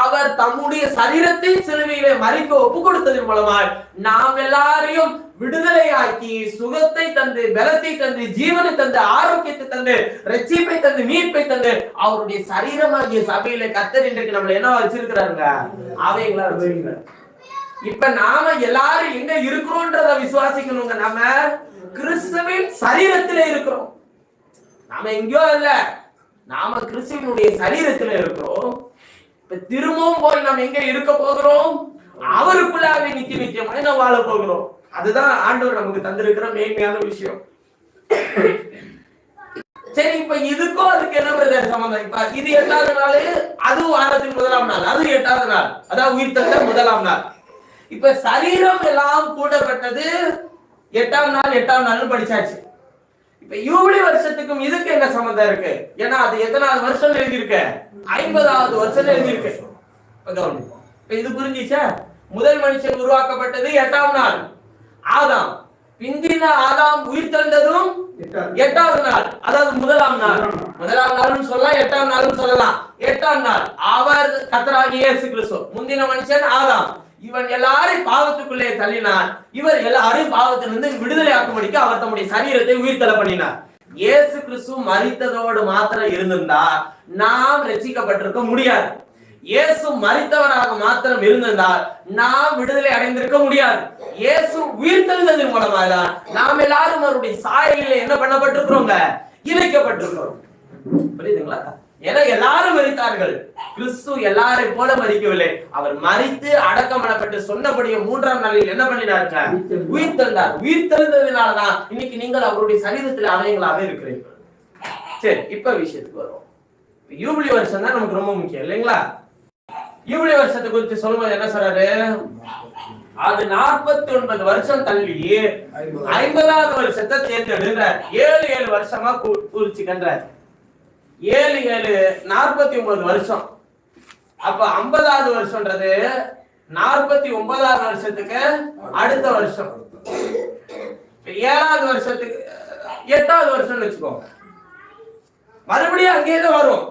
அவர் தம்முடைய சரீரத்தை சிலுவையிலே மரிக்க ஒப்பு கொடுத்ததன் மூலமாய் நாம் எல்லாரையும் விடுதலையாக்கி, சுகத்தை தந்து, பலத்தை தந்து, ஜீவனை தந்து, ஆரோக்கியத்தை தந்து, ரட்சிப்பை தந்து, மீட்பை தந்து அவருடைய சரீரமாகிய சபையில கர்த்தர் இன்றைக்கு நம்மள என்ன வச்சிருக்கிறாருங்க? அவைகளா வச்சிருக்கிறார். இப்ப நாம எல்லாரும் எங்க இருக்கிறோம்ன்றத விசுவாசிக்கணுங்க. நாம கிறிஸ்துவின் சரீரத்திலே இருக்கிறோம். நாம எங்கேயோ இல்ல, நாம கிறிஸ்துவனுடைய சரீரத்திலே இருக்கிறோம். இப்ப திரும்பவும் போய் நாம எங்க இருக்க போகிறோம்? அவருக்குள்ளாவே நித்தியமாய் நாம் வாழ போகிறோம். அதுதான் ஆண்டவர் நமக்கு தந்திருக்கிற மேன்மையான விஷயம். சரி, இப்ப இதுக்கும் அதுக்கு என்ன பிரதர் சம்பந்தம்? இப்ப இது 8வது நாள், அது வாரத்தின் 1ஆம் நாள், அது 8வது நாள், அதாவது உயிர் தெழுந்த 1ஆம் நாள். இப்ப சரீரம் எல்லாம் கூடப்பட்டது 8ஆம் நாள், 8ஆம் நாள் படிச்சாச்சு. இப்ப யூபிலி வருஷத்துக்கும் இதுக்கு என்ன சம்பந்தம் இருக்கு? ஏன்னா அது எத்தனாவது வருஷம் எழுதியிருக்கு? 50வது வருஷம் எழுதியிருக்கு. இப்ப இது புரிஞ்சிச்சா? முதல் மனுஷன் உருவாக்கப்பட்டது 8ஆம் நாள் ஆதாம். பிந்தின ஆதாம் உயிர் தெழுந்ததும் 8வது நாள், அதாவது 1ஆம் நாள். 1ஆம் நாள்னு சொல்லலாம், 8ஆம் நாள்னு சொல்லலாம். 8ஆம் நாள் அவர் கர்த்தராகிய இயேசு கிறிஸ்து. முந்தின மனுஷன் ஆதாம். இவன் எல்லாரையும் பாவத்துக்குள்ளே தள்ளினார். இவர் எல்லாரையும் பாவத்திலிருந்து விடுதலை ஆக்கும்படிக்கு அவர் தம்முடைய சரீரத்தை உயிர்த்தெழ பண்ணினார். இயேசு கிறிஸ்து மரித்ததோடு மாத்திரம் இருந்திருந்தா நாம் ரட்சிக்கப்பட்டிருக்க முடியாது. இயேசு மரித்தவராக மாத்திரம் இருந்திருந்தால் நாம் விடுதலை அடைந்திருக்க முடியாது. இயேசு உயிர்த்தெழுந்ததன் மூலமாக நாம் எல்லாரும் அவருடைய சாயலிலே என்ன பண்ணப்பட்டிருக்கிறோங்க? இணைக்கப்பட்டிருக்கிறோம். புரியுதுங்களா? ஏன்னா எல்லாரும் மரித்தார்கள், கிறிஸ்து எல்லாரை போல மரிக்கவில்லை. அவர் மரித்து அடக்கம் பண்ணப்பட்டு சொன்னபடியே 3ஆம் நாளில் என்ன பண்ணினாருங்க? உயிர் தெழுந்தார். உயிர் தெழுந்ததினாலதான் இன்னைக்கு நீங்கள் அவருடைய சரீரத்தில் அவயங்களாக இருக்கிறீர்கள். சரி, இப்ப விஷயத்துக்கு வருவோம். யூபிலி வருஷம் தான் நமக்கு ரொம்ப முக்கியம் இல்லைங்களா? யூபிலி வருஷத்தை குறித்து சொல்லும்போது என்ன சொல்றாரு? அது 49 வருஷம் தள்ளி 50வது வருஷத்தை தேர்ந்தெடுக்கிறார். 7 வருஷமா குறிச்சுக்கின்றார். 7 49 வருஷம். அப்ப 50வது வருஷம்ன்றது 49வது வருஷத்துக்கு அடுத்த வருஷம். 7வது வருஷத்துக்கு 8வது வருஷம் வச்சுக்கோங்க. மறுபடியும் அங்கேயே வரும்.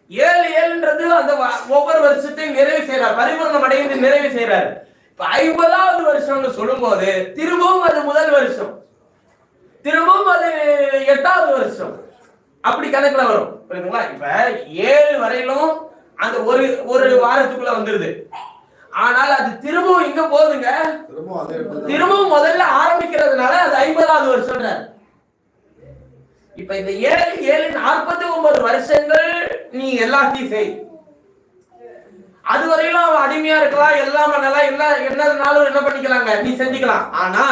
7ன்றது அந்த ஒவ்வொரு வருஷத்தையும் நிறைவு செய்யறார், பரிபூர்ணம் அடைந்து நிறைவு செய்யறாரு. இப்ப 50வது வருஷம்னு சொல்லும் போது திரும்பவும் அது முதல் வருஷம், திரும்பவும் அது 8வது வருஷம், அப்படி கணக்குல வரும். புரியுதுங்களா? இப்ப 7 வரையிலும் அந்த ஒரு வாரத்துக்குள்ள வந்துருது. ஆனால் அது திரும்பவும் இங்க போகுதுங்க, திரும்பவும் முதல்ல ஆரம்பிக்கிறதுனால அது 50வது வருஷம். இப்ப இந்த 7 49 வருஷங்கள் நீ எல்லாத்தையும் செய். அது வரையிலும் அவன் அடிமையா இருக்கலாம், எல்லாம் பண்ணலாம், என்னதுனாலும் என்ன பண்ணிக்கலாங்க, நீ செஞ்சுக்கலாம். ஆனா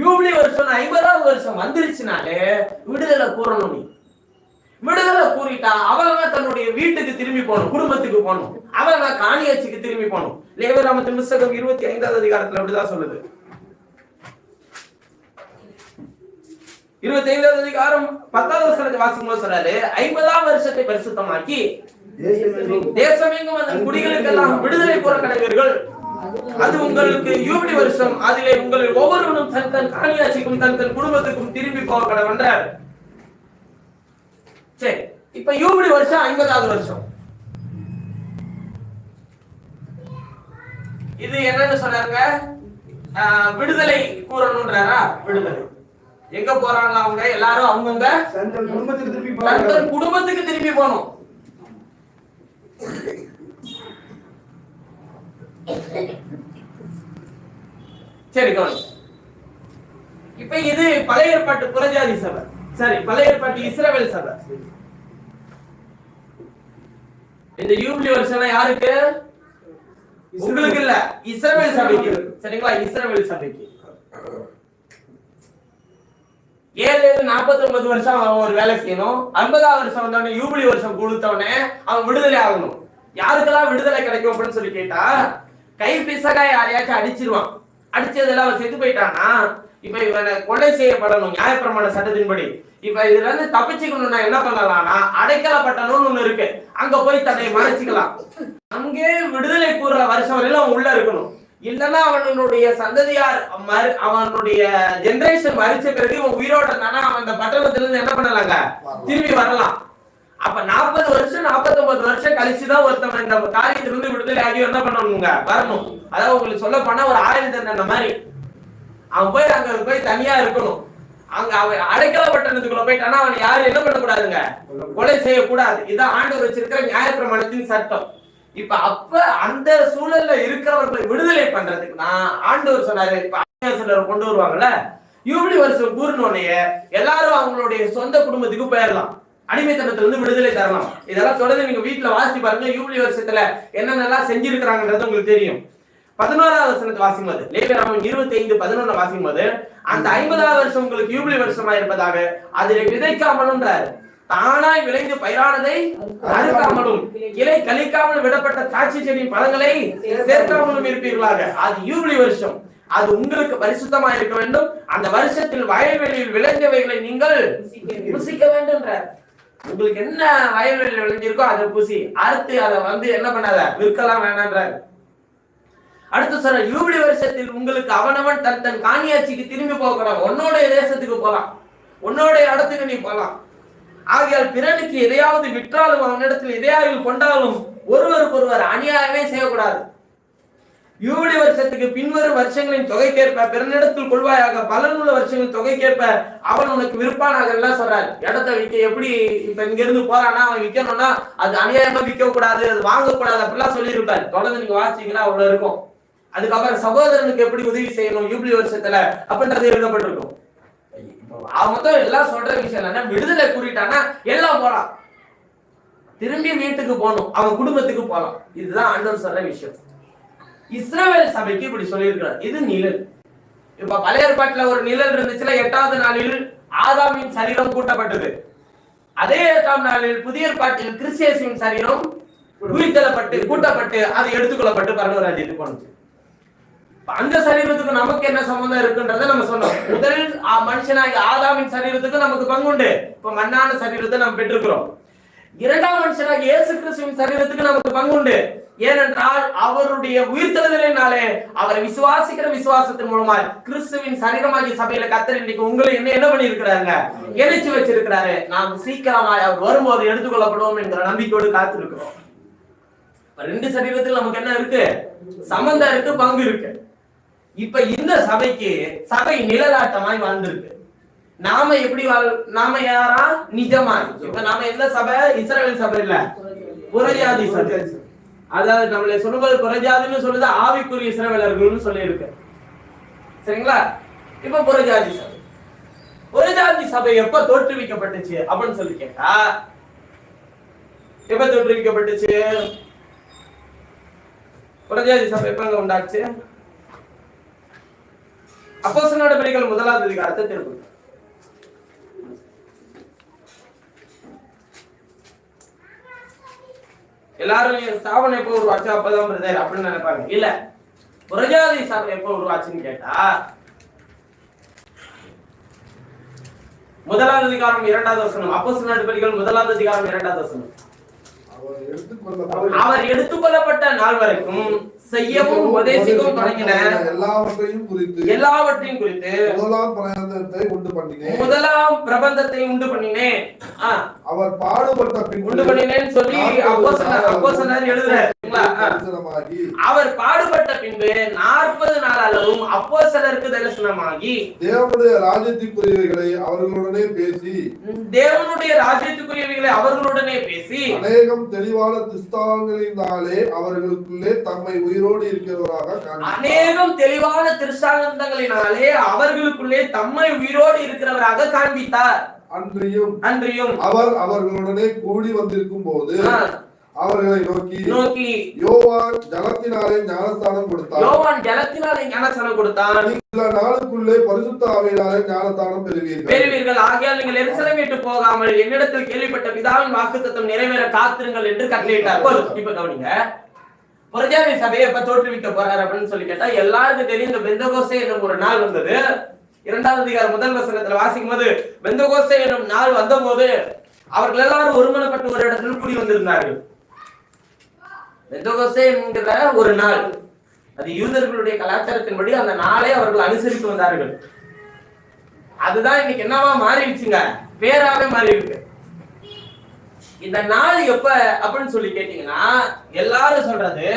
யூபிலி வருஷம் 50வது வருஷம் வந்துருச்சுனாலே விடுதலை கூறணும். நீ விடுதலை கூறிட்டா அவங்க தன்னுடைய வீட்டுக்கு திரும்பி போகணும், குடும்பத்துக்கு போகணும், அவங்க காணியாட்சிக்கு திரும்பி போகணும். லேவியராகமத்தின் புத்தகம் 25வது அதிகாரத்துல அப்படிதான் சொல்லுது. 25வது அதிகாரம் 10வது வசனத்தை வாசிக்கும்போது சொல்றாரு, 50ஆம் வருஷத்தை பரிசுத்தமாக்கி தேசமெங்கும் அந்த குடிகளுக்கெல்லாம் விடுதலை கூற கடவீர்கள். அது உங்களுக்கு யூபிலி வருஷம். அதிலே உங்களில் ஒவ்வொருவனும் தன் தன் காணியாட்சிக்கும் தன் தன் குடும்பத்துக்கும் திரும்பி போக கடவென்றார். சரி, இப்ப யூபிலி வருஷம் 50வது வருஷம். இது என்னன்னு சொன்னாங்க? விடுதலை கூறணும்ன்றாரா? விடுதலை எங்க போறாங்க? அவங்க எல்லாரும் அவங்கவுங்க குடும்பத்துக்கு திரும்பி போகணும். சரி, இப்ப இது பழைய ஏற்பாட்டு புறஜாதி சபை, சரி, பழைய ஏற்பாட்டு இஸ்ரவேல் சபை. இந்த யூபிலி வருஷம் யாருக்கு? உங்களுக்கு இல்ல, இஸ்ரவேல் சபைக்கு. சரிங்களா? இஸ்ரவேல் சபைக்கு 7 49 வருஷம் அவன் ஒரு வேலை செய்யணும். 50வது வருஷம் வந்தவனே யூபிலி வருஷம் கொடுத்தவனே அவன் விடுதலை ஆகணும். யாருக்கெல்லாம் விடுதலை கிடைக்கும் அப்படின்னு சொல்லி கேட்டா, கை பிசகா யாரையாச்சும் அடிச்சிருவான். அடிச்சதெல்லாம் அவன் செத்து போயிட்டானா, இப்ப இவனை கொலை செய்யப்படணும் நியாயப்பிரமாண சட்டத்தின்படி. இப்ப இதுல இருந்து தப்பிச்சுக்கணும்னா என்ன பண்ணலாம்னா, அடைக்கல பட்டணம்னு ஒண்ணு இருக்கு, அங்க போய் தன்னை மறைச்சிக்கலாம். அங்கே விடுதலை கூற வருஷம் வரையிலும் அவன் உள்ள இருக்கணும். இல்லன்னா அவனுடைய சந்ததியார் அவனுடைய ஜெனரேஷன் மறிச்ச பிறகு இவன் உயிரோட இருந்தானா அவன் அந்த பட்டணத்துல இருந்து என்ன பண்ணலாங்க, திரும்பி வரலாம். அப்ப 40 வருஷம் 49 வருஷம் கழிச்சுதான் ஒருத்தவன் இந்த காரியத்திலிருந்து விடுதலை ஆகி என்ன பண்ணணுங்க, வரணும். அதாவது உங்களுக்கு சொல்ல போனா ஒரு ஆயுள் தண்டனை மாதிரி. அவன் போய் அங்க போய் தனியா இருக்கணும். அங்க அவன் அடைக்கல பட்டணத்துக்குள்ள போயிட்டானா அவன் யாரும் என்ன பண்ணக்கூடாதுங்க, கொலை செய்யக்கூடாது. இதான் ஆண்டவர் வச்சிருக்கிற நியாயப்பிரமாணத்தின் சட்டம். இப்ப அப்ப அந்த சூழல்ல இருக்கிறவர்களை விடுதலை பண்றதுக்கு நான் ஆண்டவர் சொன்னாரு. இப்ப சிலர் கொண்டு வருவாங்கல்ல, யூபிலி வருஷம் கூறினோடனே எல்லாரும் அவங்களுடைய சொந்த குடும்பத்துக்கு போயிடலாம், அடிமைத்தனத்துல இருந்து விடுதலை தரலாம். இதெல்லாம் தொடர்ந்து நீங்க வீட்டுல வாசிச்சு பாருங்க. யூபிலி வருஷத்துல என்னென்னலாம் செஞ்சிருக்கிறாங்கன்றது உங்களுக்கு தெரியும். 11வது வசனத்தை வாசிக்கும்போது, லேவியராகமம் 25:11 வாசிக்கும்போது, அந்த 50வது வருஷம் உங்களுக்கு யூபிலி வருஷமா இருப்பதாக அதில் விதைக்காமலும் தானாய் விளைந்து பயிரானதை அறுக்காமலும் கிளை கழிக்காமல் விடப்பட்ட திராட்சை செடியின் பழங்களை சேர்க்காமலும் இருப்பீர்களாக. அது யூபிலி வருஷம், அது உங்களுக்கு பரிசுத்தமா இருக்க வேண்டும். அந்த வருஷத்தில் வயல்வெளியில் விளைந்தவைகளை நீங்கள் புசிக்க வேண்டும். உங்களுக்கு என்ன வயல்வெளியில் விளைஞ்சிருக்கோ அதை புசி, அறுத்து அதை என்ன பண்ணாத, விற்கலாம் வேண்டான்றார். அடுத்து சொல்ற, யூபிலி வருஷத்தில் உங்களுக்கு அவனவன் தன் தன் காணியாட்சிக்கு திரும்பி போகக்கூடாது. உன்னோட தேசத்துக்கு போலாம், உன்னோட இடத்துக்கு நீ போலாம். ஆகையால் பிறனுக்கு எதையாவது விற்றாலும் அவனிடத்தில் எதையாவது கொண்டாலும் ஒருவருக்கொருவர் அநியாயமே செய்யக்கூடாது. யூபிலி வருஷத்துக்கு பின்வரும் வருஷங்களின் தொகைக்கேற்ப பிறனிடத்தில் கொள்வாயாக, பலனுள்ள வருஷங்களின் தொகைக்கேற்ப அவன் உனக்கு விற்பானாக எல்லாம் சொல்றாரு. இடத்த விற்க எப்படி, இப்ப இங்க இருந்து போறானா அவன் விற்கணும்னா அது அநியாயமா விற்க கூடாது, அது வாங்கக்கூடாது அப்படிலாம் சொல்லி இருப்பாரு. தொடர்ந்து நீங்க வாசிச்சீங்கன்னா அவ்வளவு இருக்கும். அதுக்கப்புறம் சகோதரனுக்கு எப்படி உதவி செய்யணும் யூபிலி வருஷத்துல அப்படின்றது எழுதப்பட்டிருக்கும். மொத்தம் எல்லாம் சொல்ற விஷயம் என்ன, விடுதலை கூறிட்டானா எல்லாம் போலாம், திரும்பி வீட்டுக்கு போகணும், அவன் குடும்பத்துக்கு போலாம். இதுதான் ஆண்டவர் சொல்ற விஷயம். இஸ்ரவேல் சபைக்கு இப்படி சொல்லியிருக்கிறார். இது நிழல். இப்ப பழைய ஏற்பாட்டுல ஒரு நிழல் இருந்துச்சுல, 8வது நாளில் ஆதாமின் சரீரம் கூட்டப்பட்டது. அதே 8ஆம் நாளில் புதிய ஏற்பாட்டில் கிறிஸ்தியேசுவின் சரீரம் உயிர்த்தெழப்பட்டு கூட்டப்பட்டு அது எடுத்துக்கொள்ளப்பட்டு பரலோக ராஜ்யத்துக்கு போனுச்சு. அந்த சரீரத்துக்கு நமக்கு என்ன சம்பந்தம் இருக்குன்றதை நம்ம சொன்னோம். முதலில் மனுஷனாகி ஆதாமின் சரீரத்துக்கு நமக்கு பங்குண்டு. இப்ப மண்ணான சரீரத்தை நம்ம பெற்றிருக்கிறோம். 2ஆம் மனுஷனாகி இயேசு கிறிஸ்துவின் சரீரத்துக்கு நமக்கு பங்குண்டு. ஏனென்றால் அவருடைய உயிர்த்தெழுதலினாலே அவரை விசுவாசிக்கிற விசுவாசத்தின் மூலமா கிறிஸ்துவின் சரீரமாகிய சபையில கர்த்தர் இன்னைக்கு உங்களை என்ன பண்ணி இருக்கிறாங்க, இணைச்சு வச்சிருக்கிறாரு. நாம் சீக்கிரமாய் அவர் வரும்போது எடுத்துக்கொள்ளப்படுவோம் என்கிற நம்பிக்கையோடு காத்திருக்கிறோம். 2 சரீரத்தில் நமக்கு என்ன இருக்கு, சம்பந்தம் இருக்கு, பங்கு இருக்கு. இப்ப இந்த சபைக்கு சபை நிழலாட்டமாய் வாழ்ந்திருக்கு. நாம எப்படி நாம யாரா நிஜமாய். இப்ப நாம எந்த சபை, இஸ்ரவேல் சபை இல்ல, புறஜாதி சபை. அதாவது நம்மளை சொல்லும்போது புறஜாதின்னு சொல்லுது, ஆவிக்குரிய இஸ்ரவேலர்கள்னு சொல்லி இருக்கு. சரிங்களா? இப்ப புறஜாதி சபை, புறஜாதி சபை எப்ப தோற்றுவிக்கப்பட்டுச்சு அப்படின்னு சொல்லி கேட்டா, எப்ப தோற்றுவிக்கப்பட்டுச்சு? புறஜாதி சபை எப்ப உண்டாச்சு? அப்போஸ்தலர் நடபடிகள் 1வது அதிகாரத்தை திருப்புங்க. எல்லாரும் ஸ்தாபனம் எப்போ உருவாச்சு அப்பதான் பிரதர் அப்படின்னு நினைப்பாங்க. இல்ல, புறஜாதி சபை எப்போ உருவாச்சுன்னு கேட்டா, 1வது அதிகாரம் 2வது வசனம். அப்போஸ்தலர் நடபடிகள் 1வது அதிகாரம் 2வது வசனம். அவர் எடுத்துக்கொள்ளப்பட்ட நாள் வரைக்கும் செய்யவும் உபதேசிக்கவும் தொடங்கின எல்லாவற்றையும் குறித்து முதலாம் பிரபந்தத்தை உண்டு பண்ணினேன். அவர் பாடுபட்ட பின் உண்டு பண்ணினேன்னு சொல்லி அப்போஸ்தலர் எழுதுறார். அவர் பாடுபட்ட பின்பு 40 நாள் அளவும் அப்போஸ்தலருக்கு தரிசனமாகி தேவனுடைய ராஜ்யத்துக்குரியவைகளை அவர்களுடனே பேசி அநேகம் தெளிவான திருஷ்டாந்தங்களினாலே அவர்களுக்குள்ளே தம்மை உயிரோடு இருக்கிறவராக காண்பித்தார். அன்றியும் அவர் அவர்களுடனே கூடி வந்திருக்கும் போது அவர்களை நோக்கி யோவான் ஜலத்தினாலே ஞானஸ்நானம் கொடுத்தான். சில நாளுக்குள்ளே பரிசுத்த ஆவியினாலே ஞானஸ்நானம் பெறுவீர்கள். ஆகையால் நீங்கள் எருசலேம் விட்டு போகாமல் என்னிடத்தில் கேள்விப்பட்ட பிதாவின் வாக்குத்தத்தம் நிறைவேற காத்திருங்கள் என்று கட்டளையிட்டார். இப்ப கவனிங்க, புரஜாதி சபையை எப்ப தோற்றுவிக்க போறாரு அப்படின்னு சொல்லி கேட்டா எல்லாருக்கும் தெரியும் இந்த பெந்தகோஸ்தே என்னும் ஒரு நாள் வந்தது. 2வது அதிகாரம் 1 வசனத்துல வாசிக்கும் போது பெந்தகோஸ்தே என்னும் நாள் வந்த போது அவர்கள் எல்லாரும் ஒருமனப்பட்டு ஒரு இடத்தில் கூடி வந்திருந்தார்கள். பெந்தகோஸ்தே என்கிற ஒரு நாள், அது யூதர்களுடைய கலாச்சாரத்தின்படி அந்த நாளை அவர்கள் அனுசரித்து வந்தார்கள். அதுதான் இன்னைக்கு என்னவா மாறிடுச்சுங்க, பேராவே மாறி இருக்கு. இந்த நாள் எப்ப அப்படின்னு சொல்லி கேட்டீங்கன்னா எல்லாரும் சொல்றது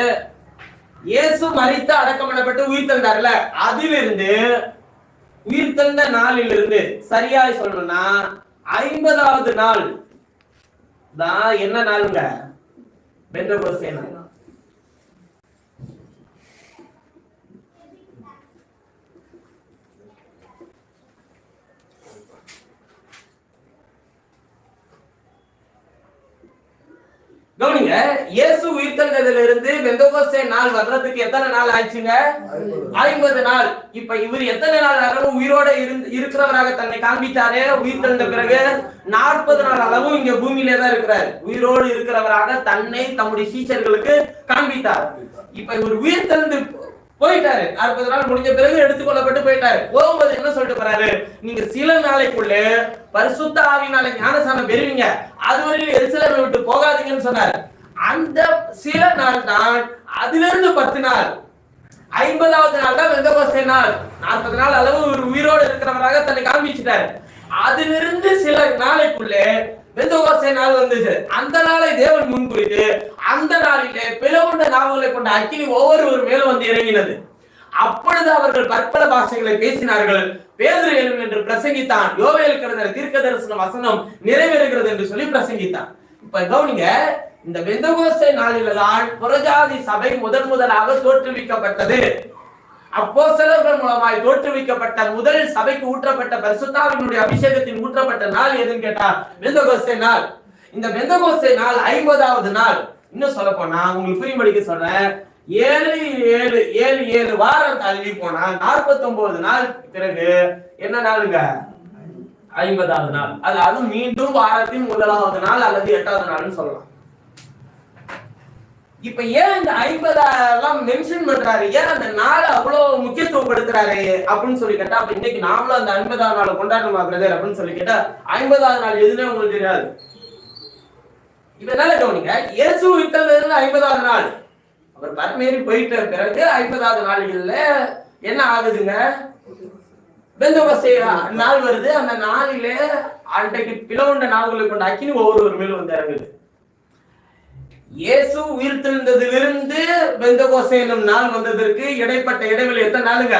இயேசு மரித்து அடக்கம் பண்ணப்பட்டு உயிர் தந்தார்ல, அதிலிருந்து உயிர் தந்த நாளிலிருந்து சரியாய் சொல்லணும்னா 50வது நாள் தான் என்ன நாளுங்க, பெந்தகோஸ்தே நாள். கவனிங்க, இயேசு உயிர்த்தெழுந்ததிலிருந்து பெந்தகோஸ்தே நாள் வர்றதுக்கு எத்தனை நாள் ஆச்சுங்க? 50 நாள். இப்ப இவர் எத்தனை நாள் அளவு உயிரோட இருக்கிறவராக தன்னை காண்பித்தாரே உயிர்த்தெழுந்த பிறகு? 40 நாள் அளவும் இங்க பூமியிலே தான் இருக்கிறார். உயிரோடு இருக்கிறவராக தன்னை தம்முடைய சீஷர்களுக்கு காண்பித்தார். இப்ப இவர் உயிர்த்தெழுந்து போயிட்டாரு. 40 நாள் முடிஞ்ச பிறகு எடுத்துக்கொள்ளப்பட்டு போயிட்டாரு. போகும்போது என்ன சொல்லிட்டு போறாரு, நீங்க சில நாளைக்குள்ள பரிசுத்த ஆவியினால ஞானஸ்நானம் பெறுவீங்க, அதுவரையிலும் எருசலேமை விட்டு போகாதீங்கன்னு சொன்னார். அந்த சில நாள் தான், அதிலிருந்து 10 நாள், 50வது நாள் தான் பெந்தகோஸ்தே நாள். 40 நாள் அளவு உயிரோடு இருக்கிறவராக தன்னை காண்பிச்சிட்டாரு. அதிலிருந்து சில நாளைக்குள்ளே பெந்தகோஸ்தே நாள் வந்துச்சு. அந்த நாளை தேவன் முன்குறித்து அந்த நாளிலே பிளவுண்ட நாவுகளை கொண்ட அக்கினி ஒவ்வொருவர் மேலும் வந்து இறங்கினது. அப்பொழுது அவர்கள் பற்பல பாஷைகளை பேசினார்கள். பேதுரு எழும் என்று பிரசங்கித்தான். யோவேல் கர்த்தர் தீர்க்கதரிசன வசனம் நிறைவேறுகிறது என்று சொல்லி பிரசங்கித்தான். இப்ப கவனிங்க, இந்த பெந்தகோஸ்தே நாளில தான் புறஜாதி சபை முதலாக தோற்றுவிக்கப்பட்டது. அப்போஸ்தலர்கள் மூலமாய் தோற்றுவிக்கப்பட்ட முதல் சபைக்கு ஊற்றப்பட்ட பரிசுத்த ஆவியினுடைய அபிஷேகத்தின் ஊற்றப்பட்ட நாள் எதுன்னு கேட்டா பெந்தகோஸ்தே நாள். இந்த பெந்தகோஸ்தே நாள் 50வது நாள். இன்னும் சொல்ல போனா உங்களுக்கு புரியும்படிக்கு சொல்றேன், 7 வாரம் தள்ளி போனா 49 நாள் பிறகு என்ன நாளுங்க, 50வது நாள். அது மீண்டும் வாரத்தின் 1வது நாள் அல்லது 8வது நாள்னு சொல்லலாம். இப்ப ஏன் இந்த 50 எல்லாம் மென்ஷன் பண்றாரு, ஏன் அந்த நாளை அவ்வளவு முக்கியத்துவம் படுத்துறாரு அப்படின்னு சொல்லி கேட்டா, அப்ப இன்னைக்கு நாமளும் அந்த 50வது நாளை கொண்டாடணுமா பிரதர் அப்படின்னு சொல்லி கேட்டா, 50வது நாள் எதுன்னு உங்களுக்கு தெரியாது. இப்ப என்னால கவனிங்க, இயேசு உயிர்த்தெழுந்ததிலிருந்து 50வது நாள், அவர் பரமேறி போயிட்ட பிறகு 50வது நாள்கள்ல என்ன ஆகுதுங்க, பெந்தகோஸ்தே நாள் வருது. அந்த நாளிலே அன்றைக்கு பிளவுண்ட நாள்களை கொண்ட அக்கினி ஒவ்வொருவர் மேலும் வந்து இறங்குது. இயேசு உயிர்த்தெழுந்ததிலிருந்து பெந்தகோஸ்தே என்னும் நாள் வந்ததற்கு இடைப்பட்ட இடைவெளி எத்தனை நாளுங்க,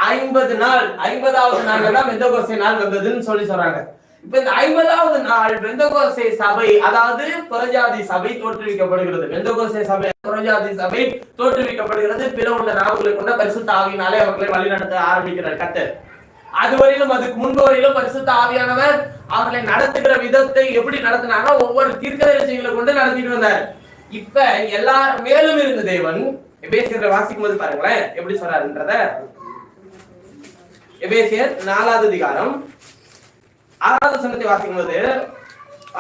50 நாள். 50வது நாள்ல தான் பெந்தகோஸ்தே நாள் வந்ததுன்னு சொல்லி சொல்றாங்க. இப்ப இந்த 50வது நாள் பெந்தகோஸ்தே சபை, அதாவது புறஜாதி சபை தோற்றுவிக்கப்படுகிறது. பெந்தகோஸ்தே சபை, புறஜாதி சபை தோற்றுவிக்கப்படுகிறது. பிளவுண்ட நாவுகளை கொண்ட பரிசுத்த ஆவியினாலே அவர்களை வழிநடத்த ஆரம்பிக்கிறார் கர்த்தர். அதுவரையிலும், அதுக்கு முன்பு வரையிலும் பரிசுத்த ஆவியானவர் அவர்களை நடத்துகிற விதத்தை எப்படி நடத்தினாரோ ஒவ்வொரு தீர்க்கதரிசிகளை கொண்டு நடத்திட்டு வந்தார். இப்ப எல்லார் மேலும் இருந்த தேவன் எபேசியரை வாசிக்கும் போது பாருங்களேன் எப்படி சொல்றாருன்றத. எபேசியர் 4வது அதிகாரம் 6வது வசனத்தை வாசிக்கும் போது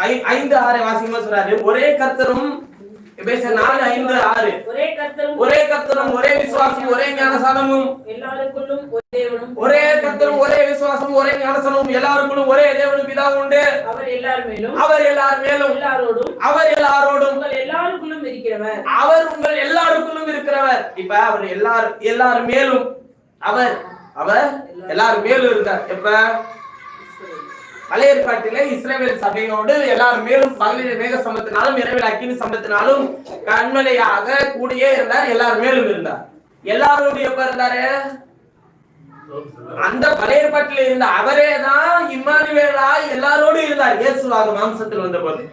5:6 வாசிக்கும் போது சொல்றாரு, ஒரே கர்த்தரும், எபேசியர் 4:5-6, ஒரே கர்த்தரும் ஒரே விசுவாசம் ஒரே ஞானசானமும், எல்லாருக்குள்ளும் ஒரே கர்த்தரும் ஒரே விசுவாசம் ஒரே ஞானசானமும், எல்லாருக்குள்ளும் ஒரே தேவனும் பிதாவும் உண்டு. அவர் எல்லார் மேலும் அவர் எல்லாரோடும் உங்கள் எல்லாருக்குள்ளும் இருக்கிறவர். அவர் உங்கள் எல்லாருக்குள்ளும் இருக்கிறவர். இப்ப அவர் எல்லார் மேலும், அவர் எல்லார் மேலும் இருக்கார். எப்ப பழைய ஏற்பாட்டிலே இஸ்ரவேல் சபையோடு எல்லாரும் மேலும் பகலில் மேக சம்பத்தினாலும் இரவில் அக்கினி சம்பத்தினாலும் கண்மலையாக கூடியே இருந்தார். எல்லாரும் மேலும் இருந்தார். எல்லாரோடு எப்ப இருந்தாரு, அந்த பழைய ஏற்பாட்டில் இருந்த அவரே தான் இம்மானுவேலா எல்லாரோடு இருந்தார். இயேசுவாக மாம்சத்தில் வந்த போது